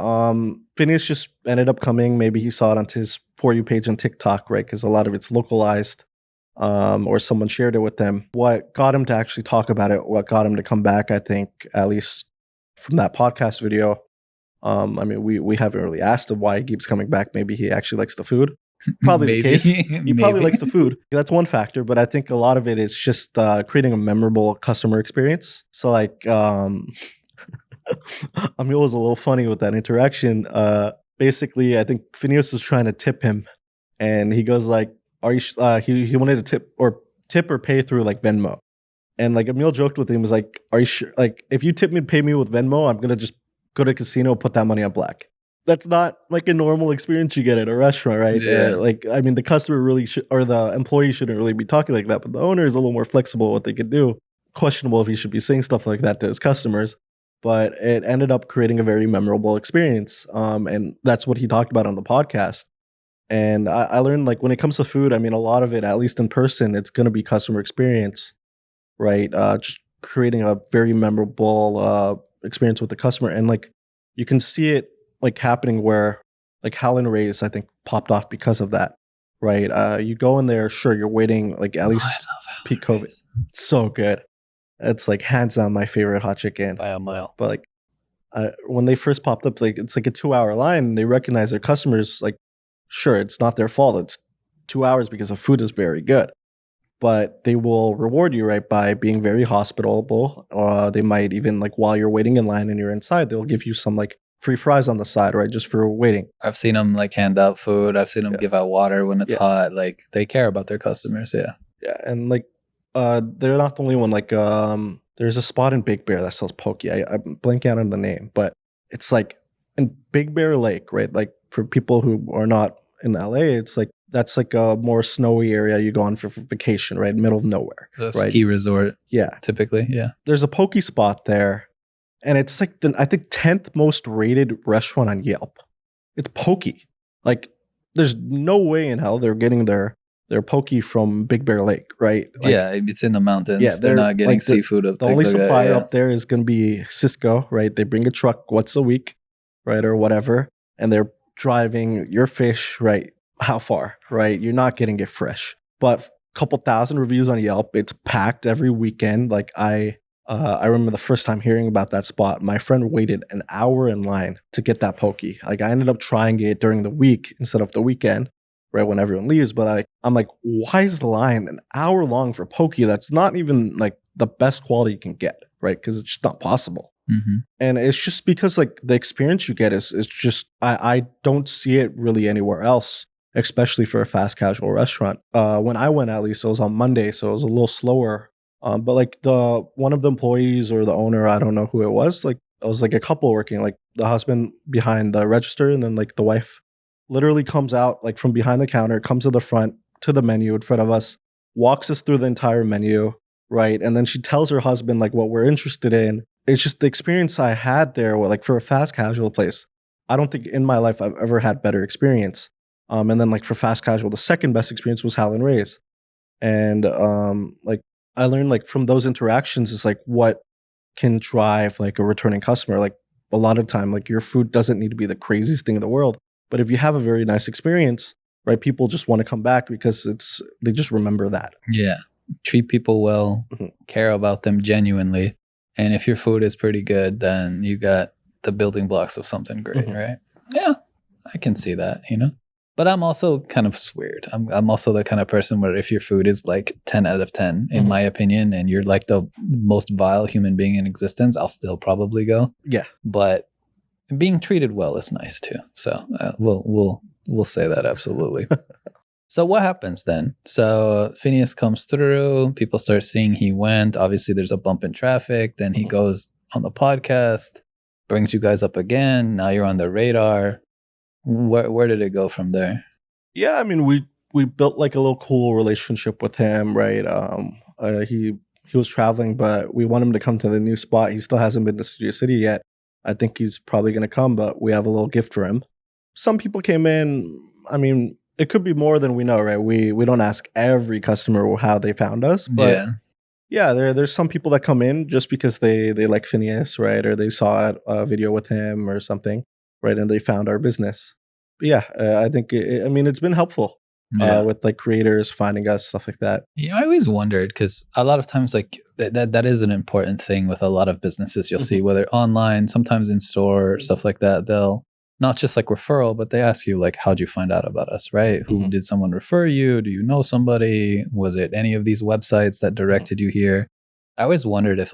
Finneas just ended up coming. Maybe he saw it on his For You page on TikTok, right? Because a lot of it's localized, or someone shared it with them. What got him to actually talk about it, what got him to come back, I think, at least from that podcast video. I mean, we haven't really asked him why he keeps coming back. Maybe he actually likes the food. Probably the case. He probably likes the food. That's one factor, but I think a lot of it is just creating a memorable customer experience. So like, I mean, it was a little funny with that interaction. Basically, I think Finneas was trying to tip him, and he goes like, "Are you?" He wanted to tip or pay through like Venmo, and like Emil joked with him, was like, "Are you sure? Like, if you tip me, pay me with Venmo, I'm gonna just go to a casino, put that money on black." That's not like a normal experience you get at a restaurant, right? Yeah. Like, I mean, the customer really should, or the employee shouldn't really be talking like that, but the owner is a little more flexible what they could do. Questionable if he should be saying stuff like that to his customers, but it ended up creating a very memorable experience. And that's what he talked about on the podcast. And I learned like when it comes to food, I mean, a lot of it, at least in person, it's going to be customer experience, right? Just creating a very memorable experience with the customer. And like you can see it like happening where like Howlin' Rays, I think, popped off because of that, right? You go in there, sure, you're waiting like at least peak COVID. It's so good. It's like hands down my favorite hot chicken by a mile. But like when they first popped up, like it's like a 2-hour line. And they recognize their customers. Like, sure, it's not their fault. It's 2 hours because the food is very good. But they will reward you, right, by being very hospitable. They might even like while you're waiting in line and you're inside, they'll give you some like free fries on the side, right, just for waiting. I've seen them like hand out food. I've seen them give out water when it's hot. Like they care about their customers. Yeah. Yeah, and like they're not the only one. Like there's a spot in Big Bear that sells poke. I'm blanking out on the name, but it's like in Big Bear Lake, right? Like for people who are not in LA, it's like That's like a more snowy area you go on for vacation, right? Middle of nowhere. It's a right? ski resort, Yeah. typically. Yeah. There's a poke spot there, and it's like I think 10th most rated restaurant on Yelp. It's poke. Like, there's no way in hell they're getting their poke from Big Bear Lake, right? Like, Yeah, it's in the mountains. yeah, they're not getting like seafood up the there. only like that, supplier yeah. up there is going to be Cisco, right? They bring a truck once a week, right, or whatever, and they're driving your fish, right? How far, right? You're not getting it fresh, but a couple thousand reviews on Yelp. It's packed every weekend. Like, I remember the first time hearing about that spot, my friend waited an hour in line to get that poke. Like, I ended up trying it during the week instead of the weekend, right, when everyone leaves. But I'm like, why is the line an hour long for poke? That's not even like the best quality you can get, right? Because it's just not possible. Mm-hmm. And it's just because like the experience you get is just I don't see it really anywhere else, especially for a fast casual restaurant. When I went, at least it was on Monday, so it was a little slower. But like the one of the employees or the owner, I don't know who it was. Like, it was like a couple working, like the husband behind the register, and then like the wife literally comes out like from behind the counter, comes to the front to the menu in front of us, walks us through the entire menu, right? And then she tells her husband like what we're interested in. It's just the experience I had there, like for a fast casual place. I don't think in my life I've ever had better experience. And then like for fast casual, the second best experience was Howlin' Ray's. And like I learned like from those interactions is like what can drive like a returning customer. Like, a lot of time, like your food doesn't need to be the craziest thing in the world, but if you have a very nice experience, right, people just want to come back because they just remember that. Yeah. Treat people well, care about them genuinely. And if your food is pretty good, then you got the building blocks of something great, right? Yeah, I can see that, But I'm also kind of weird. I'm also the kind of person where if your food is like 10 out of 10, in my opinion, and you're like the most vile human being in existence, I'll still probably go. Yeah. But being treated well is nice too. So we'll say that absolutely. So what happens then? So Finneas comes through, people start seeing he went. Obviously, there's a bump in traffic. Then he goes on the podcast, brings you guys up again. Now you're on the radar. Where did it go from there? Yeah, I mean, we built like a little cool relationship with him, right? He was traveling, but we want him to come to the new spot. He still hasn't been to Studio City yet. I think he's probably going to come, but we have a little gift for him. Some people came in. I mean, it could be more than we know, right? We don't ask every customer how they found us, but yeah, there's some people that come in just because they like Finneas, right? Or they saw a video with him or something, right? And they found our business. But yeah, I think it's been helpful with like creators finding us, stuff like that. Yeah, I always wondered because a lot of times like that is an important thing with a lot of businesses. You'll see whether online, sometimes in store, stuff like that. They'll not just like referral, but they ask you like, how'd you find out about us, right? Who did someone refer you? Do you know somebody? Was it any of these websites that directed you here? I always wondered if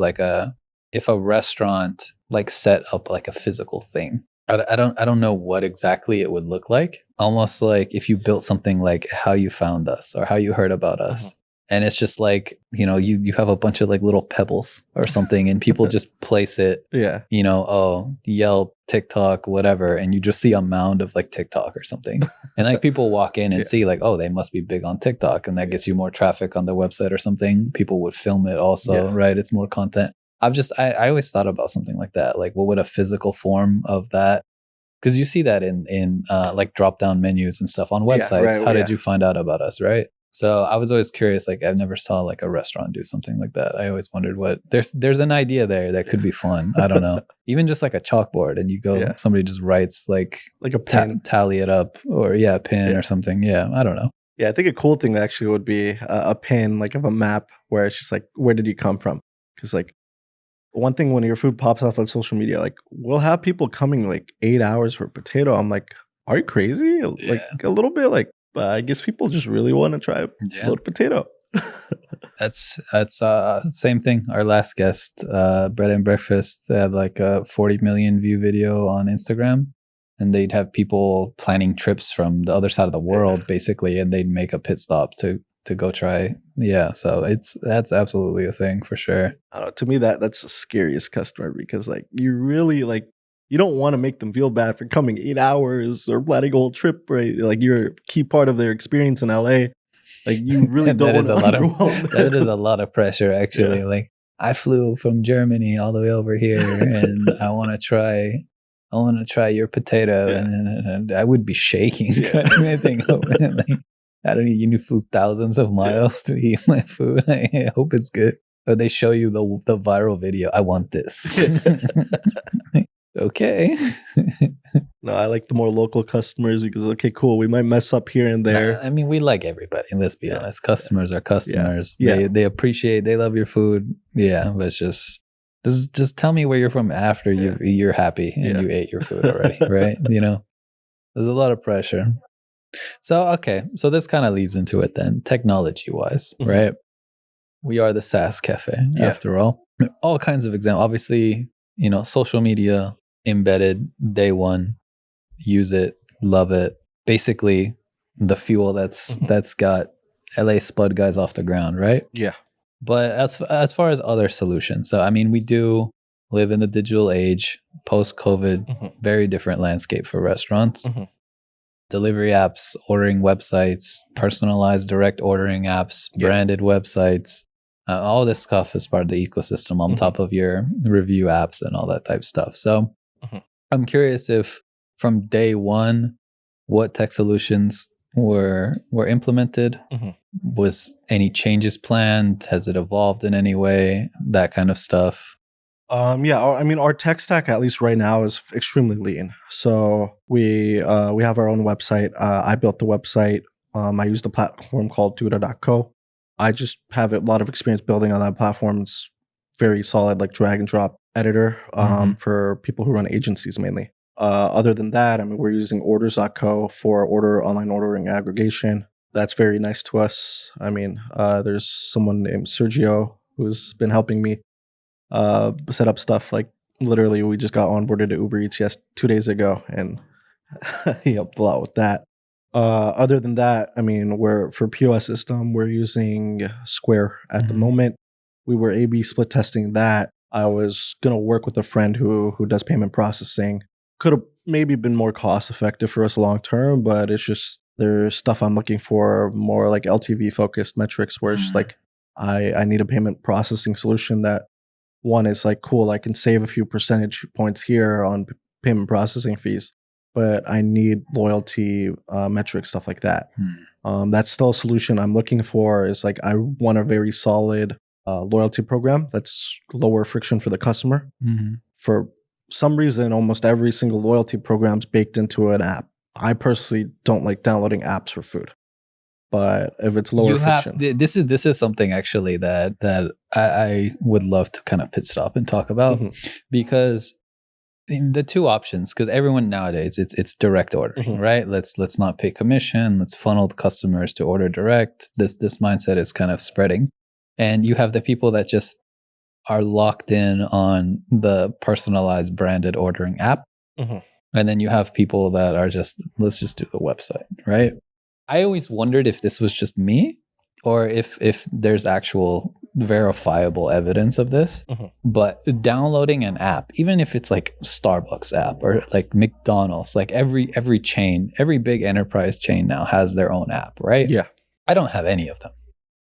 if a restaurant like set up like a physical thing. I don't know what exactly it would look like. Almost like if you built something like how you found us or how you heard about us. And it's just like, you have a bunch of like little pebbles or something and people just place it, Yelp, TikTok, whatever. And you just see a mound of like TikTok or something. And like people walk in and see like, oh, they must be big on TikTok. And that gets you more traffic on the website or something. People would film it also, right? It's more content. I always thought about something like that. Like what would a physical form of that? Because you see that in like drop down menus and stuff on websites. Yeah, right, How did you find out about us, right? So I was always curious. Like I've never saw like a restaurant do something like that. I always wondered what there's an idea there that could be fun. I don't know. Even just like a chalkboard and you go, somebody just writes like a pin, tally it up, or a pin or something. Yeah, I don't know. Yeah, I think a cool thing actually would be a pin like of a map where it's just like, where did you come from? Because like one thing when your food pops up on social media, like we'll have people coming like 8 hours for a potato. I'm like, are you crazy? Like a little bit like, but I guess people just really want to try a floated potato. That's same thing. Our last guest, Bread and Breakfast, had like a 40 million view video on Instagram, and they'd have people planning trips from the other side of the world, basically, and they'd make a pit stop to go try. Yeah, so that's absolutely a thing for sure. To me, that's the scariest customer because like you really like you don't want to make them feel bad for coming 8 hours or planning a whole trip, right? Like you're a key part of their experience in LA. Like you really don't want to underwhelm that is a lot of pressure, actually. Yeah. Like I flew from Germany all the way over here, and I want to try your potato, Yeah. and I would be shaking Yeah. cutting anything open. Like, I don't know, you flew thousands of miles to eat my food. I hope it's good. Or they show you the viral video. I want this. Okay. No, I like the more local customers because okay, cool. We might mess up here and there. I mean, we like everybody. Let's be honest. Customers are customers. Yeah. They appreciate. They love your food. Yeah, but just tell me where you're from after you're happy and you ate your food already, right? There's a lot of pressure. So okay, so this kind of leads into it then, technology wise, right? We are the SaaS Cafe after all. All kinds of examples. Obviously, social media embedded day one. Use it, love it. Basically, the fuel that's got LA Spud Guys off the ground, right? Yeah. But as far as other solutions, so I mean, we do live in the digital age, post COVID, very different landscape for restaurants. Delivery apps, ordering websites, personalized direct ordering apps, branded websites. All this stuff is part of the ecosystem on top of your review apps and all that type of stuff. So I'm curious if from day one, what tech solutions were implemented? Was any changes planned? Has it evolved in any way? That kind of stuff. I mean, our tech stack, at least right now, is extremely lean. So we have our own website. I built the website. I used a platform called Duda.co. I just have a lot of experience building on that platform. It's very solid, like drag and drop editor for people who run agencies mainly. Other than that, I mean, we're using Orders.co for online ordering aggregation. That's very nice to us. I mean, there's someone named Sergio who's been helping me set up stuff. Like literally, we just got onboarded to Uber Eats 2 days ago, and he helped a lot with that. Other than that, I mean, for POS system, we're using Square at the moment. We were A/B split testing that. I was gonna work with a friend who does payment processing. Could have maybe been more cost effective for us long term, but it's just there's stuff I'm looking for more like LTV focused metrics where it's just like I need a payment processing solution that one is like cool, I can save a few percentage points here on payment processing fees, but I need loyalty metrics, stuff like that. That's still a solution I'm looking for. Is like I want a very solid loyalty program that's lower friction for the customer. For some reason, almost every single loyalty program's baked into an app. I personally don't like downloading apps for food. But if it's lower friction, this is something actually that I would love to kind of pit stop and talk about because the two options, because everyone nowadays it's direct ordering, right? Let's not pay commission. Let's funnel the customers to order direct. This mindset is kind of spreading, and you have the people that just are locked in on the personalized branded ordering app, and then you have people that are just let's just do the website, right? I always wondered if this was just me or if there's actual verifiable evidence of this. But downloading an app, even if it's like Starbucks app or like McDonald's, like every chain, every big enterprise chain now has their own app, right? Yeah. I don't have any of them.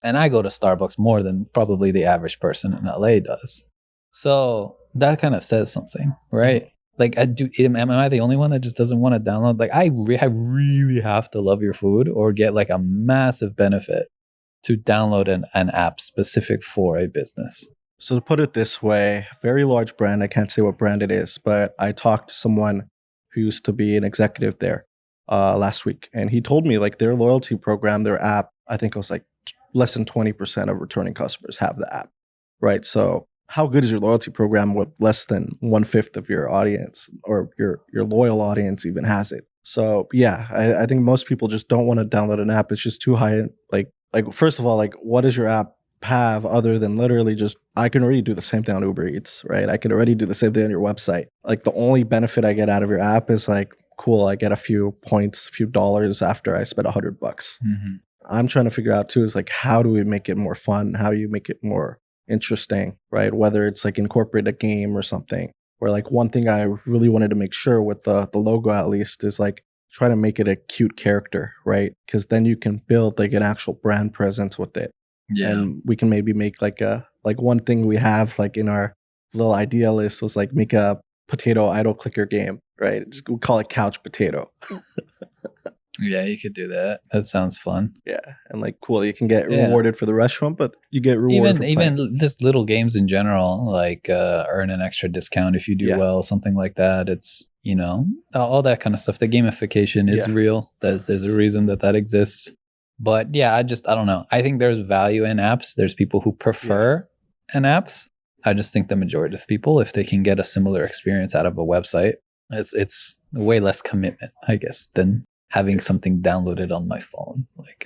And I go to Starbucks more than probably the average person in LA does. So that kind of says something, right? Like, am I the only one that just doesn't want to download? Like, I really have to love your food or get like a massive benefit to download an app specific for a business. So to put it this way, very large brand, I can't say what brand it is, but I talked to someone who used to be an executive there last week. And he told me like their loyalty program, their app, I think it was like less than 20% of returning customers have the app, right? So how good is your loyalty program with less than 1/5 of your audience or your loyal audience even has it? So yeah, I think most people just don't want to download an app. It's just too high. Like first of all, like what does your app have other than literally just I can already do the same thing on Uber Eats, right? I can already do the same thing on your website. Like the only benefit I get out of your app is like cool, I get a few points, a few dollars after I spend $100. I'm trying to figure out too is like how do we make it more fun? How do you make it more interesting, right? Whether it's like incorporate a game or something, where like one thing I really wanted to make sure with the logo at least is like try to make it a cute character, right? Because then you can build like an actual brand presence with it. And we can maybe make like one thing we have like in our little idea list was like make a potato idle clicker game, right? Just we call it Couch Potato. Yeah, you could do that. That sounds fun. Yeah, and like cool, you can get rewarded for the restaurant, but you get rewarded for even just little games in general, like earn an extra discount if you do well, something like that. It's all that kind of stuff. The gamification is real. There's a reason that exists. But yeah, I don't know. I think there's value in apps. There's people who prefer an apps. I just think the majority of people, if they can get a similar experience out of a website, it's way less commitment, I guess, than having something downloaded on my phone. Like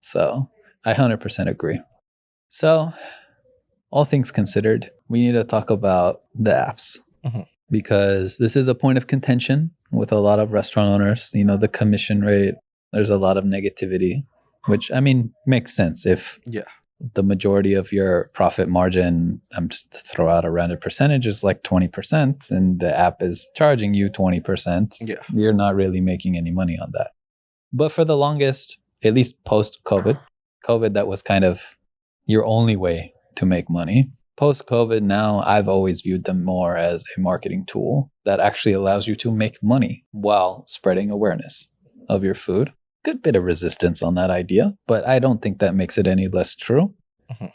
So I 100% agree. So all things considered, we need to talk about the apps because this is a point of contention with a lot of restaurant owners. The commission rate, there's a lot of negativity, which I mean makes sense if the majority of your profit margin, I'm just to throw out a random percentage, is like 20%, and the app is charging you 20%. You're not really making any money on that. But for the longest, at least post-COVID, that was kind of your only way to make money. Post-COVID, now I've always viewed them more as a marketing tool that actually allows you to make money while spreading awareness of your food. Good bit of resistance on that idea, but I don't think that makes it any less true.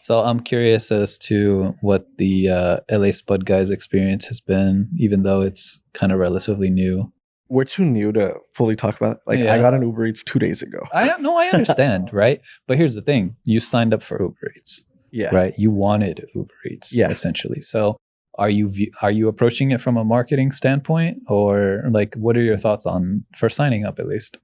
So I'm curious as to what the LA Spud Guys experience has been, even though it's kind of relatively new. We're too new to fully talk about it. Like I got an Uber Eats 2 days ago. I understand, right? But here's the thing. You signed up for Uber Eats. Right? You wanted Uber Eats, essentially. So are you approaching it from a marketing standpoint, or like what are your thoughts for signing up at least?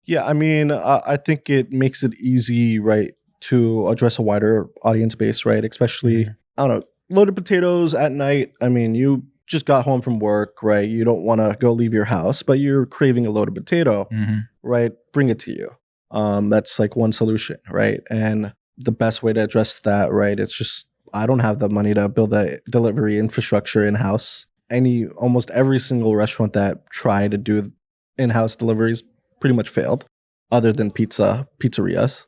Yeah, I mean, I think it makes it easy, right, to address a wider audience base, right? Especially, I don't know, loaded potatoes at night. I mean, you just got home from work, right? You don't want to go leave your house, but you're craving a loaded potato, right? Bring it to you. That's like one solution, right? And the best way to address that, right, it's just, I don't have the money to build a delivery infrastructure in-house. Almost every single restaurant that tried to do in-house deliveries pretty much failed, other than pizzerias.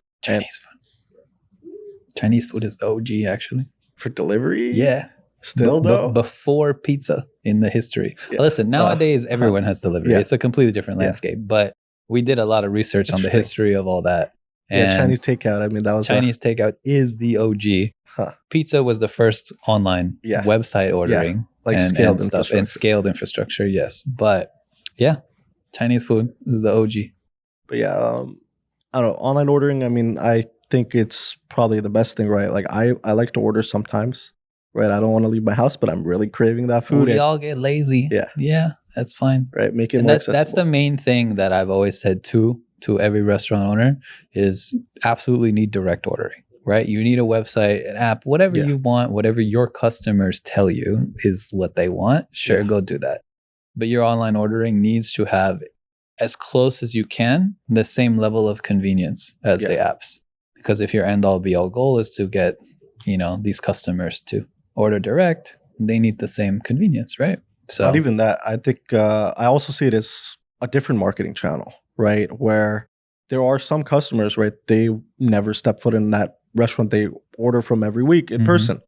Chinese food is OG, actually. For delivery? Yeah. Still, though? Before pizza in the history. Listen, nowadays, everyone has delivery. It's a completely different landscape. But we did a lot of research on the history of all that. And Chinese takeout. I mean, that was Chinese takeout is the OG. Pizza was the first online website ordering. Like scaled stuff and scaled infrastructure, yes. But Chinese food is the OG. But I don't know, online ordering, I mean, I think it's probably the best thing, right? Like I like to order sometimes, right? I don't want to leave my house, but I'm really craving that food. We all get lazy. Yeah, that's fine. Right, make it more accessible. That's the main thing that I've always said to every restaurant owner is absolutely need direct ordering, right? You need a website, an app, whatever you want, whatever your customers tell you is what they want. Sure, go do that. But your online ordering needs to have, as close as you can, the same level of convenience as the apps. Because if your end all be all goal is to get, these customers to order direct, they need the same convenience, right? So not even that. I think I also see it as a different marketing channel, right? Where there are some customers, right? They never step foot in that restaurant they order from every week in person,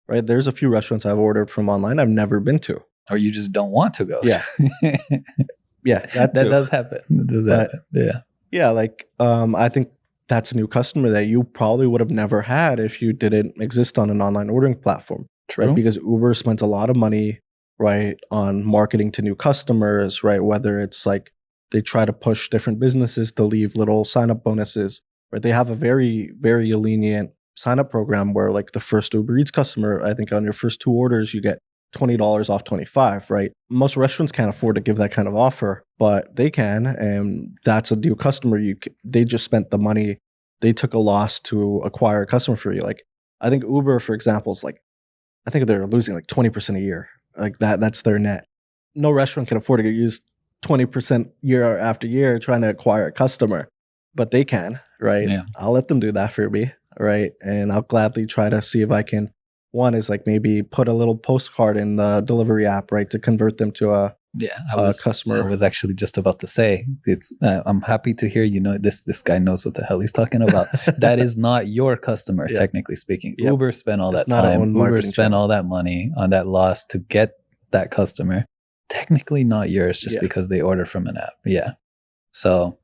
right? There's a few restaurants I've ordered from online I've never been to. Or you just don't want to go. Yeah, that does happen. Yeah, like I think that's a new customer that you probably would have never had if you didn't exist on an online ordering platform. True. Right? Because Uber spends a lot of money, right, on marketing to new customers, right? Whether it's like they try to push different businesses to leave little sign-up bonuses, right? They have a very, very lenient sign-up program where like the first Uber Eats customer, I think on your first 2 orders, you get $20 off 25, right? Most restaurants can't afford to give that kind of offer, but they can, and that's a new customer. They just spent the money. They took a loss to acquire a customer for you. Like I think Uber, for example, is like, I think they're losing like 20% a year. Like that's their net. No restaurant can afford to use 20% year after year trying to acquire a customer, but they can, right? Yeah. I'll let them do that for me, right? And I'll gladly try to see if I can One is like maybe put a little postcard in the delivery app, right, to convert them to a I customer. was actually just about to say it's. I'm happy to hear this guy knows what the hell he's talking about. That is not your customer, Yeah. technically speaking. Yep. Uber spent all It's that not our time. own Uber marketing spent channel. all that money on that loss to get that customer. Technically not yours, just Yeah. because they order from an app. Yeah. So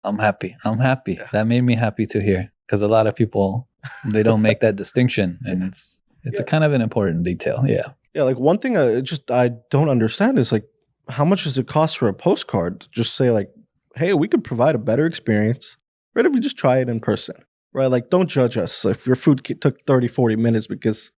I'm happy. Yeah. That made me happy to hear, because a lot of people, they don't make that distinction, and it's a kind of an important detail. Yeah. Yeah, like one thing I don't understand is like, how much does it cost for a postcard? Just say like, hey, we could provide a better experience, right? If we just try it in person, right? Like, don't judge us if your food took 30, 40 minutes because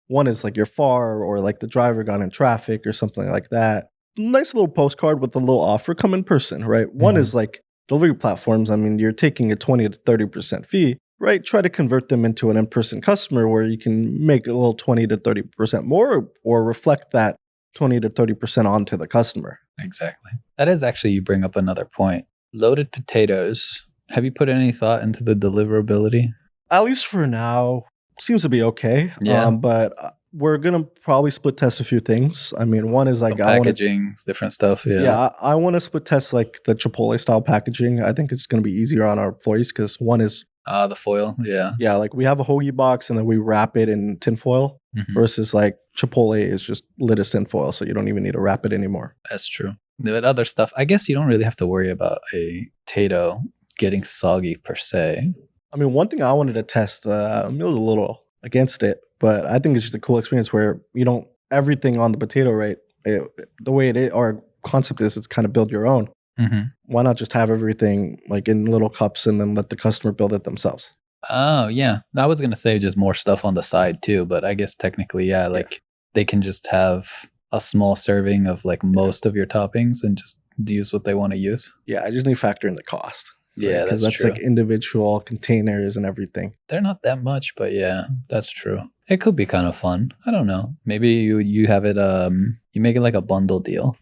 one is like you're far or like the driver got in traffic or something like that. Nice little postcard with a little offer, come in person, right? One Mhm. is like delivery platforms. I mean, you're taking a 20 to 30% fee, right? Try to convert them into an in-person customer where you can make a little 20 to 30% more or reflect that 20 to 30% onto the customer. Exactly. That is actually, you bring up another point. Loaded potatoes. Have you put any thought into the deliverability? At least for now, seems to be okay. Yeah. But we're going to probably split test a few things. I mean, one is like, Some packaging, different stuff. Yeah. I want to split test like the Chipotle style packaging. I think it's going to be easier on our employees because one is, The foil. Yeah. like we have a hoagie box and then we wrap it in tinfoil Mhm. versus like Chipotle is just lit as tinfoil. So you don't even need to wrap it anymore. That's true. But other stuff, I guess you don't really have to worry about a potato getting soggy per se. I mean, one thing I wanted to test, Emil's a little against it, but I think it's just a cool experience where you don't, everything on the potato, right? The way it is, our concept is, it's kind of build your own. Mm-hmm. Why not just have everything like in little cups and then let the customer build it themselves? Oh, yeah. I was going to say just more stuff on the side too, but I guess technically, yeah, like they can just have a small serving of like most of your toppings and just use what they want to use. Yeah, I just need to factor in the cost. Yeah, because that's that's true. like individual containers and everything. They're not that much, but yeah, that's true. It could be kind of fun. I don't know. Maybe you have it you make it like a bundle deal.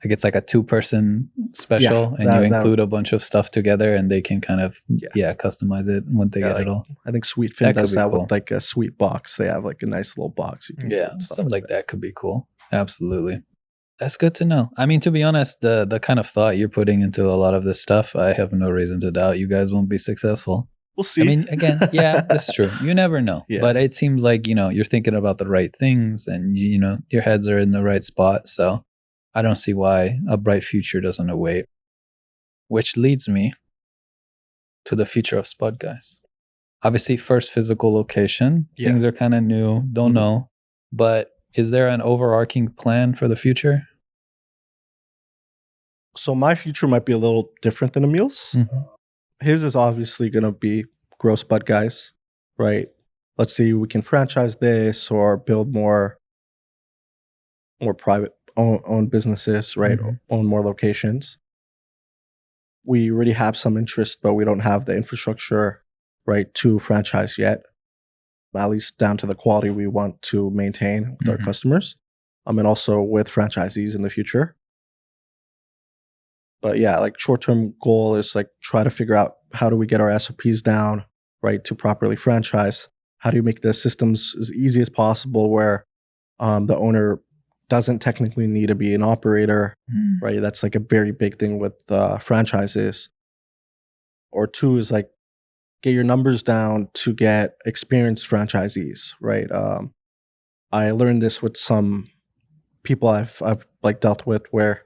Like it's like a 2-person special, and you include a bunch of stuff together, and they can kind of customize it when they get like, it all. I think Sweetfin does that cool. with like a sweet box. They have like a nice little box. You can something like that could be cool. Absolutely. That's good to know. I mean, to be honest, the kind of thought you're putting into a lot of this stuff, I have no reason to doubt you guys won't be successful. We'll see. I mean, again, yeah, that's true. You never know. Yeah. But it seems like, you're thinking about the right things, and, your heads are in the right spot. So I don't see why a bright future doesn't await. Which leads me to the future of Spud Guys. Obviously, first physical location. Yeah. Things are kind of new. Don't know. But is there an overarching plan for the future? So my future might be a little different than Emil's. Mm-hmm. His is obviously going to be grow Spud Guys, right? Let's see, we can franchise this or build more private owned businesses, right? Mm-hmm. Own more locations. We already have some interest, but we don't have the infrastructure, right, to franchise yet. At least down to the quality we want to maintain with our customers, and also with franchisees in the future. But yeah, like short-term goal is like try to figure out how do we get our SOPs down, right, to properly franchise. How do you make the systems as easy as possible where the owner doesn't technically need to be an operator, right? That's like a very big thing with franchises. Or 2 is like get your numbers down to get experienced franchisees, right? I learned this with some people I've like dealt with where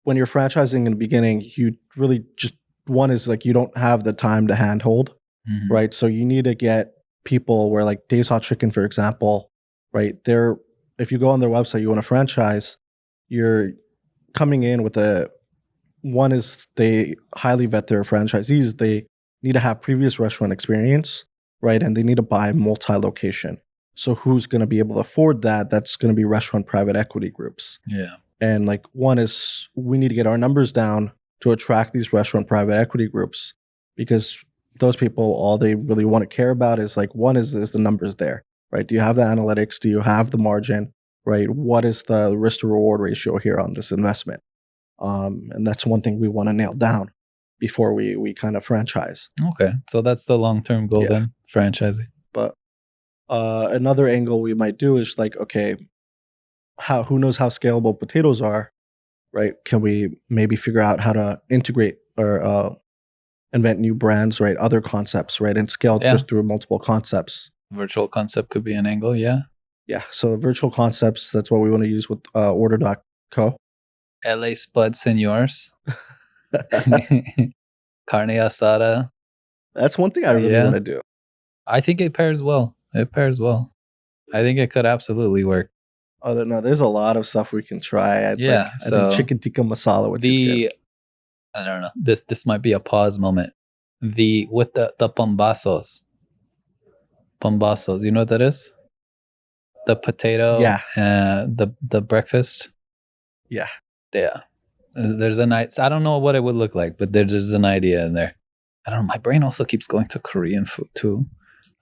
when you're franchising in the beginning, you really just, one is like you don't have the time to handhold, right? So you need to get people where like Dave's Hot Chicken, for example, right? If you go on their website, you want to franchise, you're coming in with one is they highly vet their franchisees. They need to have previous restaurant experience, right? And they need to buy multi-location. So who's going to be able to afford that? That's going to be restaurant private equity groups. Yeah. And like one is we need to get our numbers down to attract these restaurant private equity groups, because those people, all they really want to care about is like, one is the numbers there, right? Do you have the analytics? Do you have the margin, right? What is the risk to reward ratio here on this investment? And that's one thing we want to nail down before we kind of franchise. Okay. So that's the long-term goal then, franchising. But Another angle we might do is like, okay, who knows how scalable potatoes are, right? Can we maybe figure out how to integrate or invent new brands, right? Other concepts, right? And scale Yeah. just through multiple concepps. Virtual concept could be an angle, yeah. Yeah. So virtual concepts, that's what we want to use with order.co. LA Spud Senors. Carne asada. That's one thing I really Yeah. want to do. I think it pairs well. I think it could absolutely work. Oh no, there's a lot of stuff we can try. I Yeah, think chicken tikka masala, which is good. I don't know. This might be a pause moment. With the pambazos. Pambazos, you know what that is? The potato, Yeah. The breakfast. Yeah. Yeah. There's a night. I don't know what it would look like, but there's an idea in there. I don't know. My brain also keeps going to Korean food too.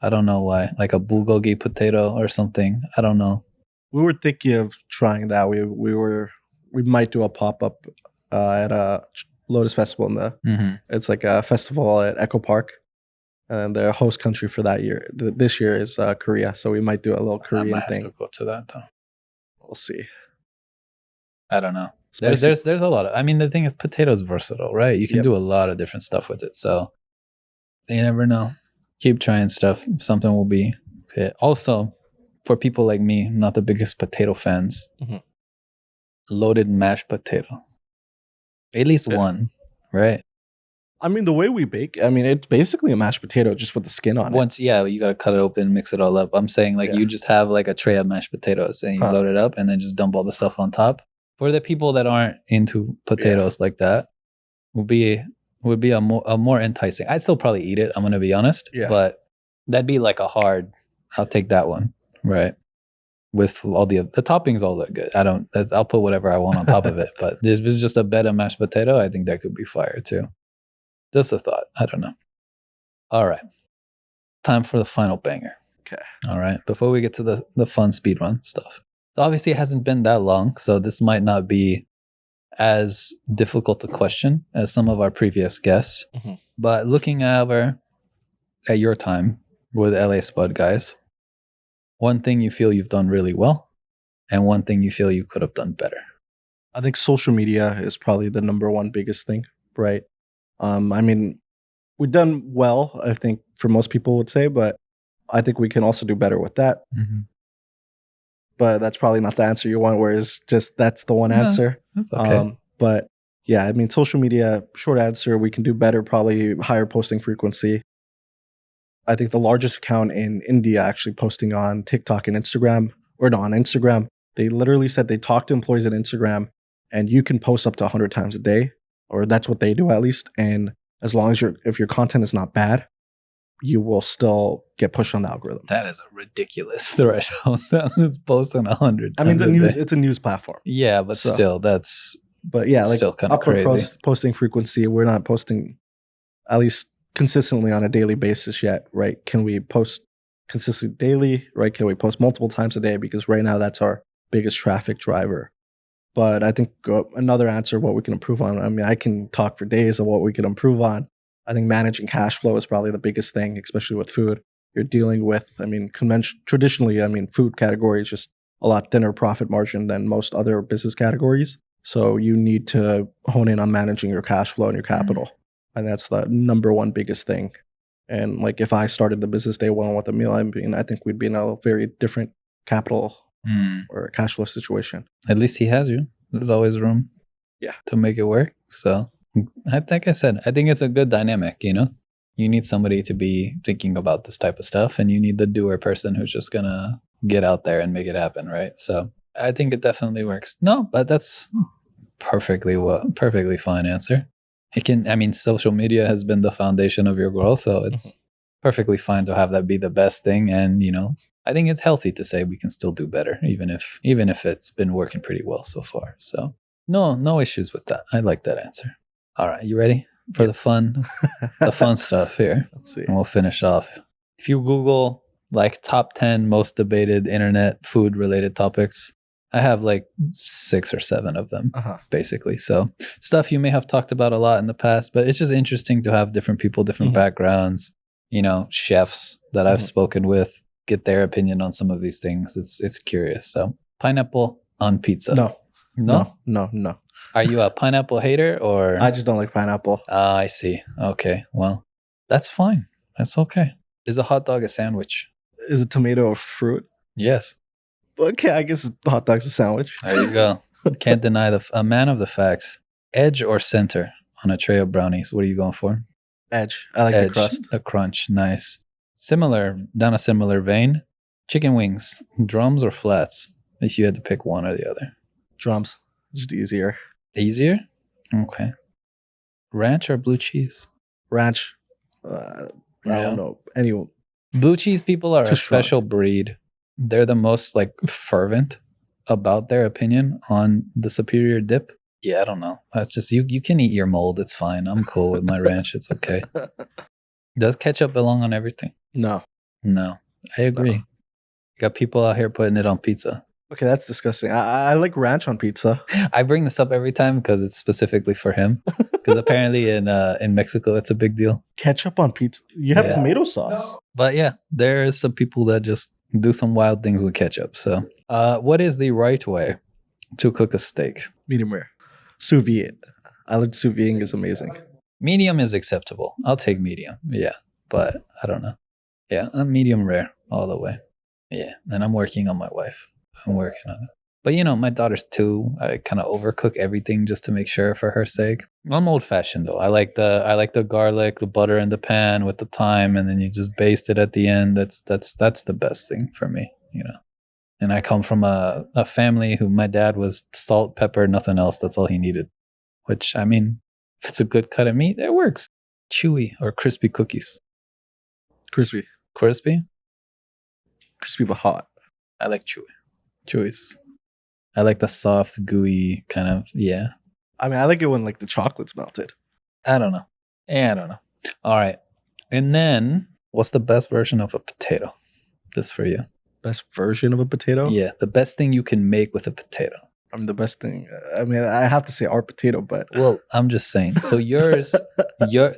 I don't know why. Like a bulgogi potato or something. I don't know. We were thinking of trying that. We might do a pop-up at a Lotus Festival it's like a festival at Echo Park, and the host country for that year this year is Korea, so we might do a little Korean I might thing. have to go to that though. We'll see. I don't know. There's a lot of, I mean, the thing is potatoes versatile, right? You can do a lot of different stuff with it, so you never know. Keep trying stuff. Something will be hit. Also, for people like me, not the biggest potato fans, loaded mashed potato. At least one, right? I mean, the way we bake, I mean, it's basically a mashed potato just with the skin on it. Yeah, you got to cut it open, mix it all up. I'm saying like you just have like a tray of mashed potatoes and you load it up and then just dump all the stuff on top. For the people that aren't into potatoes like that, would be a more enticing. I'd still probably eat it, I'm going to be honest. Yeah. But that'd be like I'll take that one, right? With all the toppings all look good. I'll put whatever I want on top of it. But if it's just a bed of mashed potato, I think that could be fire too. Just a thought. I don't know. All right. Time for the final banger. Okay. All right. Before we get to the fun speedrun stuff. So obviously it hasn't been that long, so this might not be as difficult to question as some of our previous guests. But looking at your time with LA Spud Guys, one thing you feel you've done really well and one thing you feel you could have done better. I think social media is probably the number one biggest thing, right? I mean, we've done well, I think, for most people would say, but I think we can also do better with that. But that's probably not the answer you want, whereas just that's the one answer. That's okay. But yeah, I mean, social media, short answer, we can do better, probably higher posting frequency. I think the largest account in India actually posting on TikTok and Instagram, or no, on Instagram, they literally said they talk to employees at Instagram and you can post up to 100 times a day, or that's what they do at least. And as long as if your content is not bad, you will still get pushed on the algorithm. That is a ridiculous threshold. That is posting 100 times I mean, it's a news platform. Yeah, but still, that's like still kind of crazy. Posting frequency, we're not posting at least consistently on a daily basis yet, right? Can we post consistently daily, right? Can we post multiple times a day? Because right now that's our biggest traffic driver. But I think another answer, what we can improve on, I mean, I can talk for days of what we can improve on. I think managing cash flow is probably the biggest thing, especially with food. You're dealing with, I mean, traditionally, I mean, food category is just a lot thinner profit margin than most other business categories. So you need to hone in on managing your cash flow and your capital. And that's the number one biggest thing. And like if I started the business day one with a meal, I mean, I think we'd be in a very different capital or cash flow situation. At least he has you. There's always room to make it work. So like I said, I think it's a good dynamic, you know? You need somebody to be thinking about this type of stuff and you need the doer person who's just going to get out there and make it happen, right? So I think it definitely works. No, but that's perfectly fine answer. Social media has been the foundation of your growth, so it's perfectly fine to have that be the best thing. And, you know, I think it's healthy to say we can still do better, even if it's been working pretty well so far. So no issues with that. I like that answer. All right, you ready for the fun stuff here? Let's see. And we'll finish off. If you Google like top 10 most debated internet food related topics, I have like 6 or 7 of them, basically. So stuff you may have talked about a lot in the past, but it's just interesting to have different people, different backgrounds, you know, chefs that I've spoken with, get their opinion on some of these things. It's curious. So pineapple on pizza. No. Are you a pineapple hater or? I just don't like pineapple. I see. Okay. Well, that's fine. That's okay. Is a hot dog a sandwich? Is a tomato a fruit? Yes. Okay, I guess hot dog's a sandwich. There you go. Can't deny a man of the facts. Edge or center on a tray of brownies? What are you going for? Edge. I like the crust. The crunch. Nice. Similar, down a similar vein. Chicken wings, drums or flats? If you had to pick one or the other. Drums. Just easier. Easier? Okay. Ranch or blue cheese? Ranch. I don't know. Anyway. Blue cheese people are a strong. special breed. They're the most like fervent about their opinion on the superior dip. Yeah, I don't know. That's just you can eat your mold. It's fine. I'm cool with my ranch. It's okay. Does ketchup belong on everything? No. I agree. No. You got people out here putting it on pizza. Okay, that's disgusting. I like ranch on pizza. I bring this up every time because it's specifically for him. Because apparently in Mexico, it's a big deal. Ketchup on pizza. You have tomato sauce. No. But yeah, there's some people that just do some wild things with ketchup. So what is the right way to cook a steak? Medium rare. Sous vide. I like sous vide is amazing. Medium is acceptable. I'll take medium. Yeah. But I don't know. Yeah, I'm medium rare all the way. Yeah. And I'm working on my wife. I'm working on it. But my daughter's 2. I kind of overcook everything just to make sure for her sake. I'm old fashioned though. I like the garlic, the butter in the pan with the thyme, and then you just baste it at the end. That's the best thing for me, And I come from a family who my dad was salt, pepper, nothing else. That's all he needed. Which, I mean, if it's a good cut of meat, it works. Chewy or crispy cookies? Crispy. Crispy? Crispy but hot. I like chewy. Chewy's. I like the soft, gooey kind of, yeah. I mean, I like it when like the chocolate's melted. I don't know. All right. And then, what's the best version of a potato? This for you. Best version of a potato? Yeah, the best thing you can make with a potato. The best thing. I mean, I have to say our potato, but well, I'm just saying. So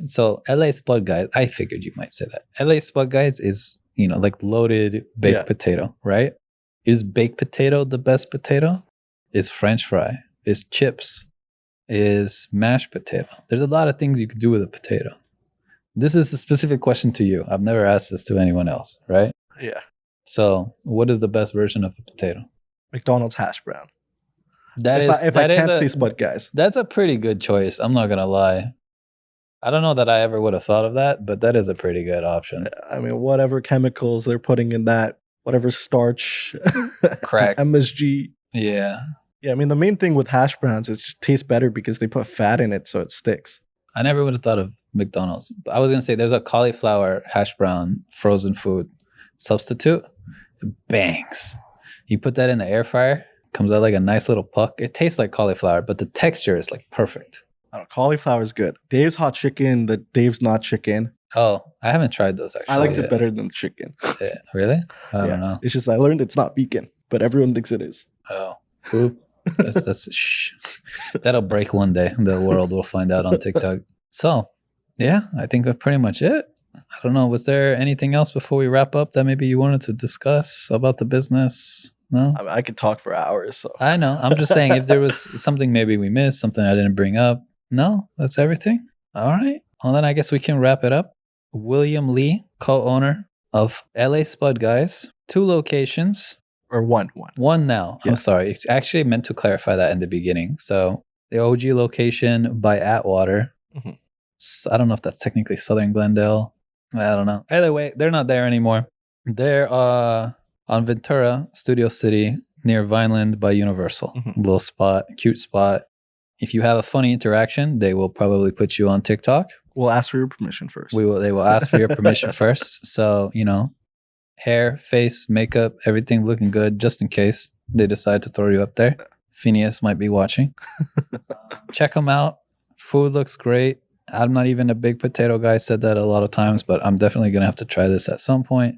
so LA Spud Guys. I figured you might say that. LA Spud Guys is like loaded baked potato, right? Is baked potato the best potato? Is French fry? Is chips? Is mashed potato? There's a lot of things you could do with a potato. This is a specific question to you. I've never asked this to anyone else, right? Yeah. So, what is the best version of a potato? McDonald's hash brown. If I can't say Spud Guys. That's a pretty good choice. I'm not gonna lie. I don't know that I ever would have thought of that, but that is a pretty good option. I mean, whatever chemicals they're putting in that, whatever starch, crack, MSG. Yeah. Yeah, I mean, the main thing with hash browns is it just tastes better because they put fat in it, so it sticks. I never would have thought of McDonald's. I was gonna say there's a cauliflower hash brown frozen food substitute. It bangs. You put that in the air fryer, comes out like a nice little puck. It tastes like cauliflower, but the texture is like perfect. Cauliflower is good. Dave's hot chicken, the Dave's not chicken. Oh, I haven't tried those actually. I liked it better than chicken. Yeah, really? I don't know. It's just I learned it's not vegan, but everyone thinks it is. Oh, cool. That's shh. That'll break one day. The world will find out on TikTok. So, yeah, I think that's pretty much it. I don't know. Was there anything else before we wrap up that maybe you wanted to discuss about the business? No? I mean, I could talk for hours. So I know. I'm just saying if there was something maybe we missed, something I didn't bring up. No, that's everything. All right. Well, then I guess we can wrap it up. William Lee, co-owner of LA Spud Guys, 2 locations. Or one. One now. Yeah. I'm sorry. It's actually meant to clarify that in the beginning. So the OG location by Atwater. Mm-hmm. So I don't know if that's technically Southern Glendale. I don't know. Either way, they're not there anymore. They're on Ventura, Studio City, near Vineland by Universal. Mm-hmm. Little spot, cute spot. If you have a funny interaction, they will probably put you on TikTok. We'll ask for your permission first. They will ask for your permission first. So, hair, face, makeup, everything looking good just in case they decide to throw you up there. Finneas might be watching. Check them out. Food looks great. I'm not even a big potato guy. I said that a lot of times, but I'm definitely going to have to try this at some point.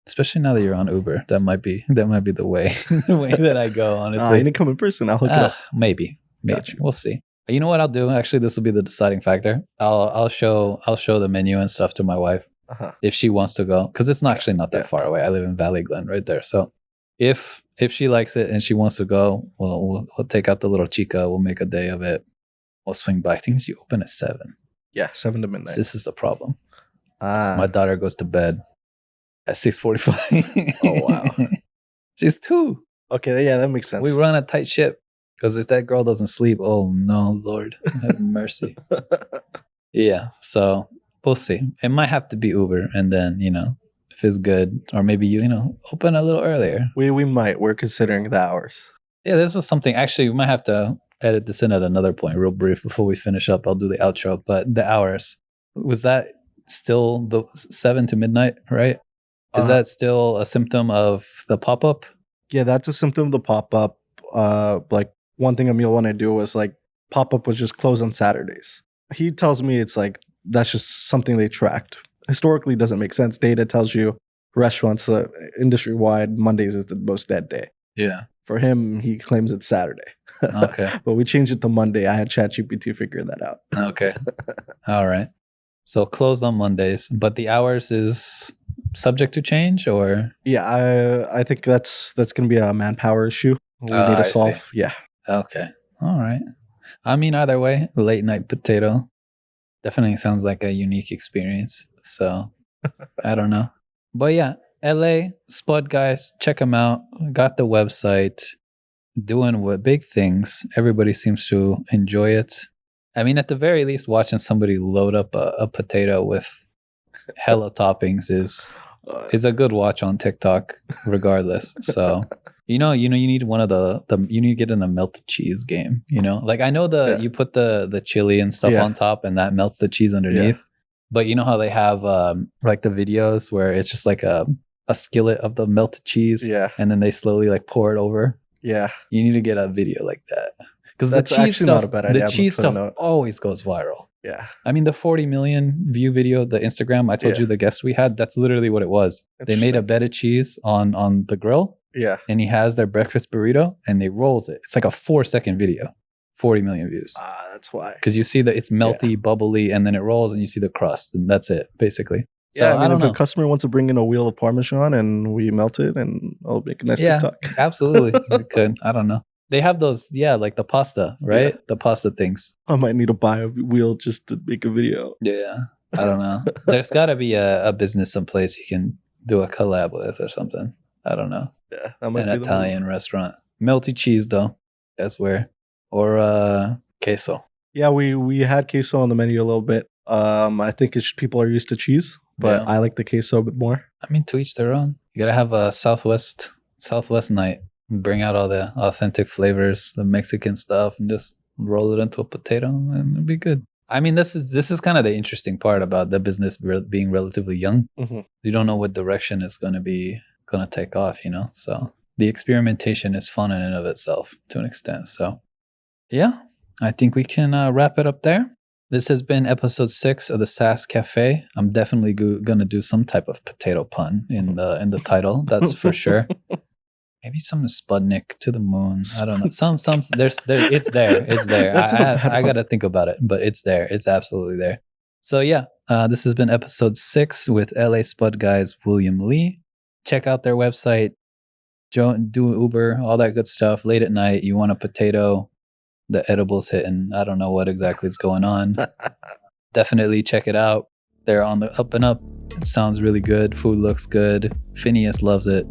Especially now that you're on Uber. That might be the way the way that I go, honestly. You need to come in person. I'll hook it up. Maybe. Gotcha. We'll see. You know what I'll do? Actually, this will be the deciding factor. I'll show the menu and stuff to my wife. if she wants to go, because it's not actually not that far away. I live in Valley Glen right there. So if she likes it and she wants to go, well, we'll take out the little chica. We'll make a day of it. We'll swing by. Things you open at 7. Yeah, 7 to midnight. This is the problem. So my daughter goes to bed at 6:45. Oh, wow. She's 2. Okay, yeah, that makes sense. We run a tight ship because if that girl doesn't sleep, oh no, Lord, have mercy. Yeah, so we'll see. It might have to be Uber, and then if it's good, or maybe open a little earlier. We might. We're considering the hours. Yeah, this was something. Actually, we might have to edit this in at another point, real brief, before we finish up. I'll do the outro. But the hours, was that still the 7 to midnight? Right? Is that still a symptom of the pop up? Yeah, that's a symptom of the pop up. Like one thing Emil wanted to do was like pop up was just closed on Saturdays. He tells me it's like that's just something they tracked. Historically, it doesn't make sense. Data tells you restaurants industry wide Mondays is the most dead day. Yeah. For him, he claims it's Saturday. Okay. But we changed it to Monday. I had ChatGPT figure that out. Okay. All right. So closed on Mondays, but the hours is subject to change, or? Yeah, I think that's going to be a manpower issue. We need to solve. See. Yeah. Okay. All right. I mean, either way, late night potato definitely sounds like a unique experience. So I don't know. But yeah, LA, Spud Guys, check them out. Got the website, doing big things. Everybody seems to enjoy it. I mean, at the very least, watching somebody load up a potato with hella toppings is a good watch on TikTok, regardless. So you need one of the you need to get in the melted cheese game. Like I know you put the chili and stuff on top, and that melts the cheese underneath. Yeah. But you know how they have like the videos where it's just like a skillet of the melted cheese, and then they slowly like pour it over. Yeah, you need to get a video like that, because the cheese stuff always goes viral. Yeah, I mean the 40 million view video, the Instagram I told you the guest we had, that's literally what it was. They made a bed of cheese on the grill. Yeah, and he has their breakfast burrito and they rolls it. It's like a 4-second video. 40 million views. That's why. Because you see that it's melty, bubbly, and then it rolls, and you see the crust, and that's it, basically. So, yeah, I mean, if a customer wants to bring in a wheel of Parmesan and we melt it, and I'll make a nice TikTok. Absolutely. We could. I don't know. They have those, like the pasta, right? Yeah. The pasta things. I might need to buy a wheel just to make a video. Yeah. I don't know. There's got to be a business someplace you can do a collab with or something. I don't know. Yeah. That might be an Italian restaurant. Melty cheese, though. That's where. Or queso. Yeah, we had queso on the menu a little bit. I think it's people are used to cheese, but I like the queso a bit more. I mean, to each their own. You gotta have a Southwest night. Bring out all the authentic flavors, the Mexican stuff, and just roll it into a potato, and it'll be good. I mean, this is kind of the interesting part about the business being relatively young. Mm-hmm. You don't know what direction it's gonna take off, So the experimentation is fun in and of itself to an extent. So. Yeah, I think we can wrap it up there. This has been episode 6 of the SaaS Café. I'm definitely going to do some type of potato pun in the title. That's for sure. Maybe some Sputnik to the moon. I don't know. Some it's there. It's there. I got to think about it, but it's there. It's absolutely there. So yeah, this has been episode 6 with LA Spud Guys, William Lee. Check out their website. Do Uber, all that good stuff. Late at night, you want a potato. The edible's hitting. I don't know what exactly is going on. Definitely check it out. They're on the up and up. It sounds really good. Food looks good. Finneas loves it.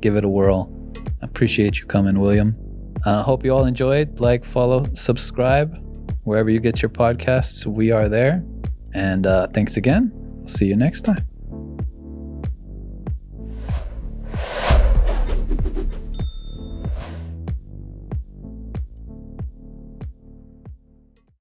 Give it a whirl. I appreciate you coming, William. Hope you all enjoyed. Like, follow, subscribe. Wherever you get your podcasts, we are there. And thanks again. See you next time.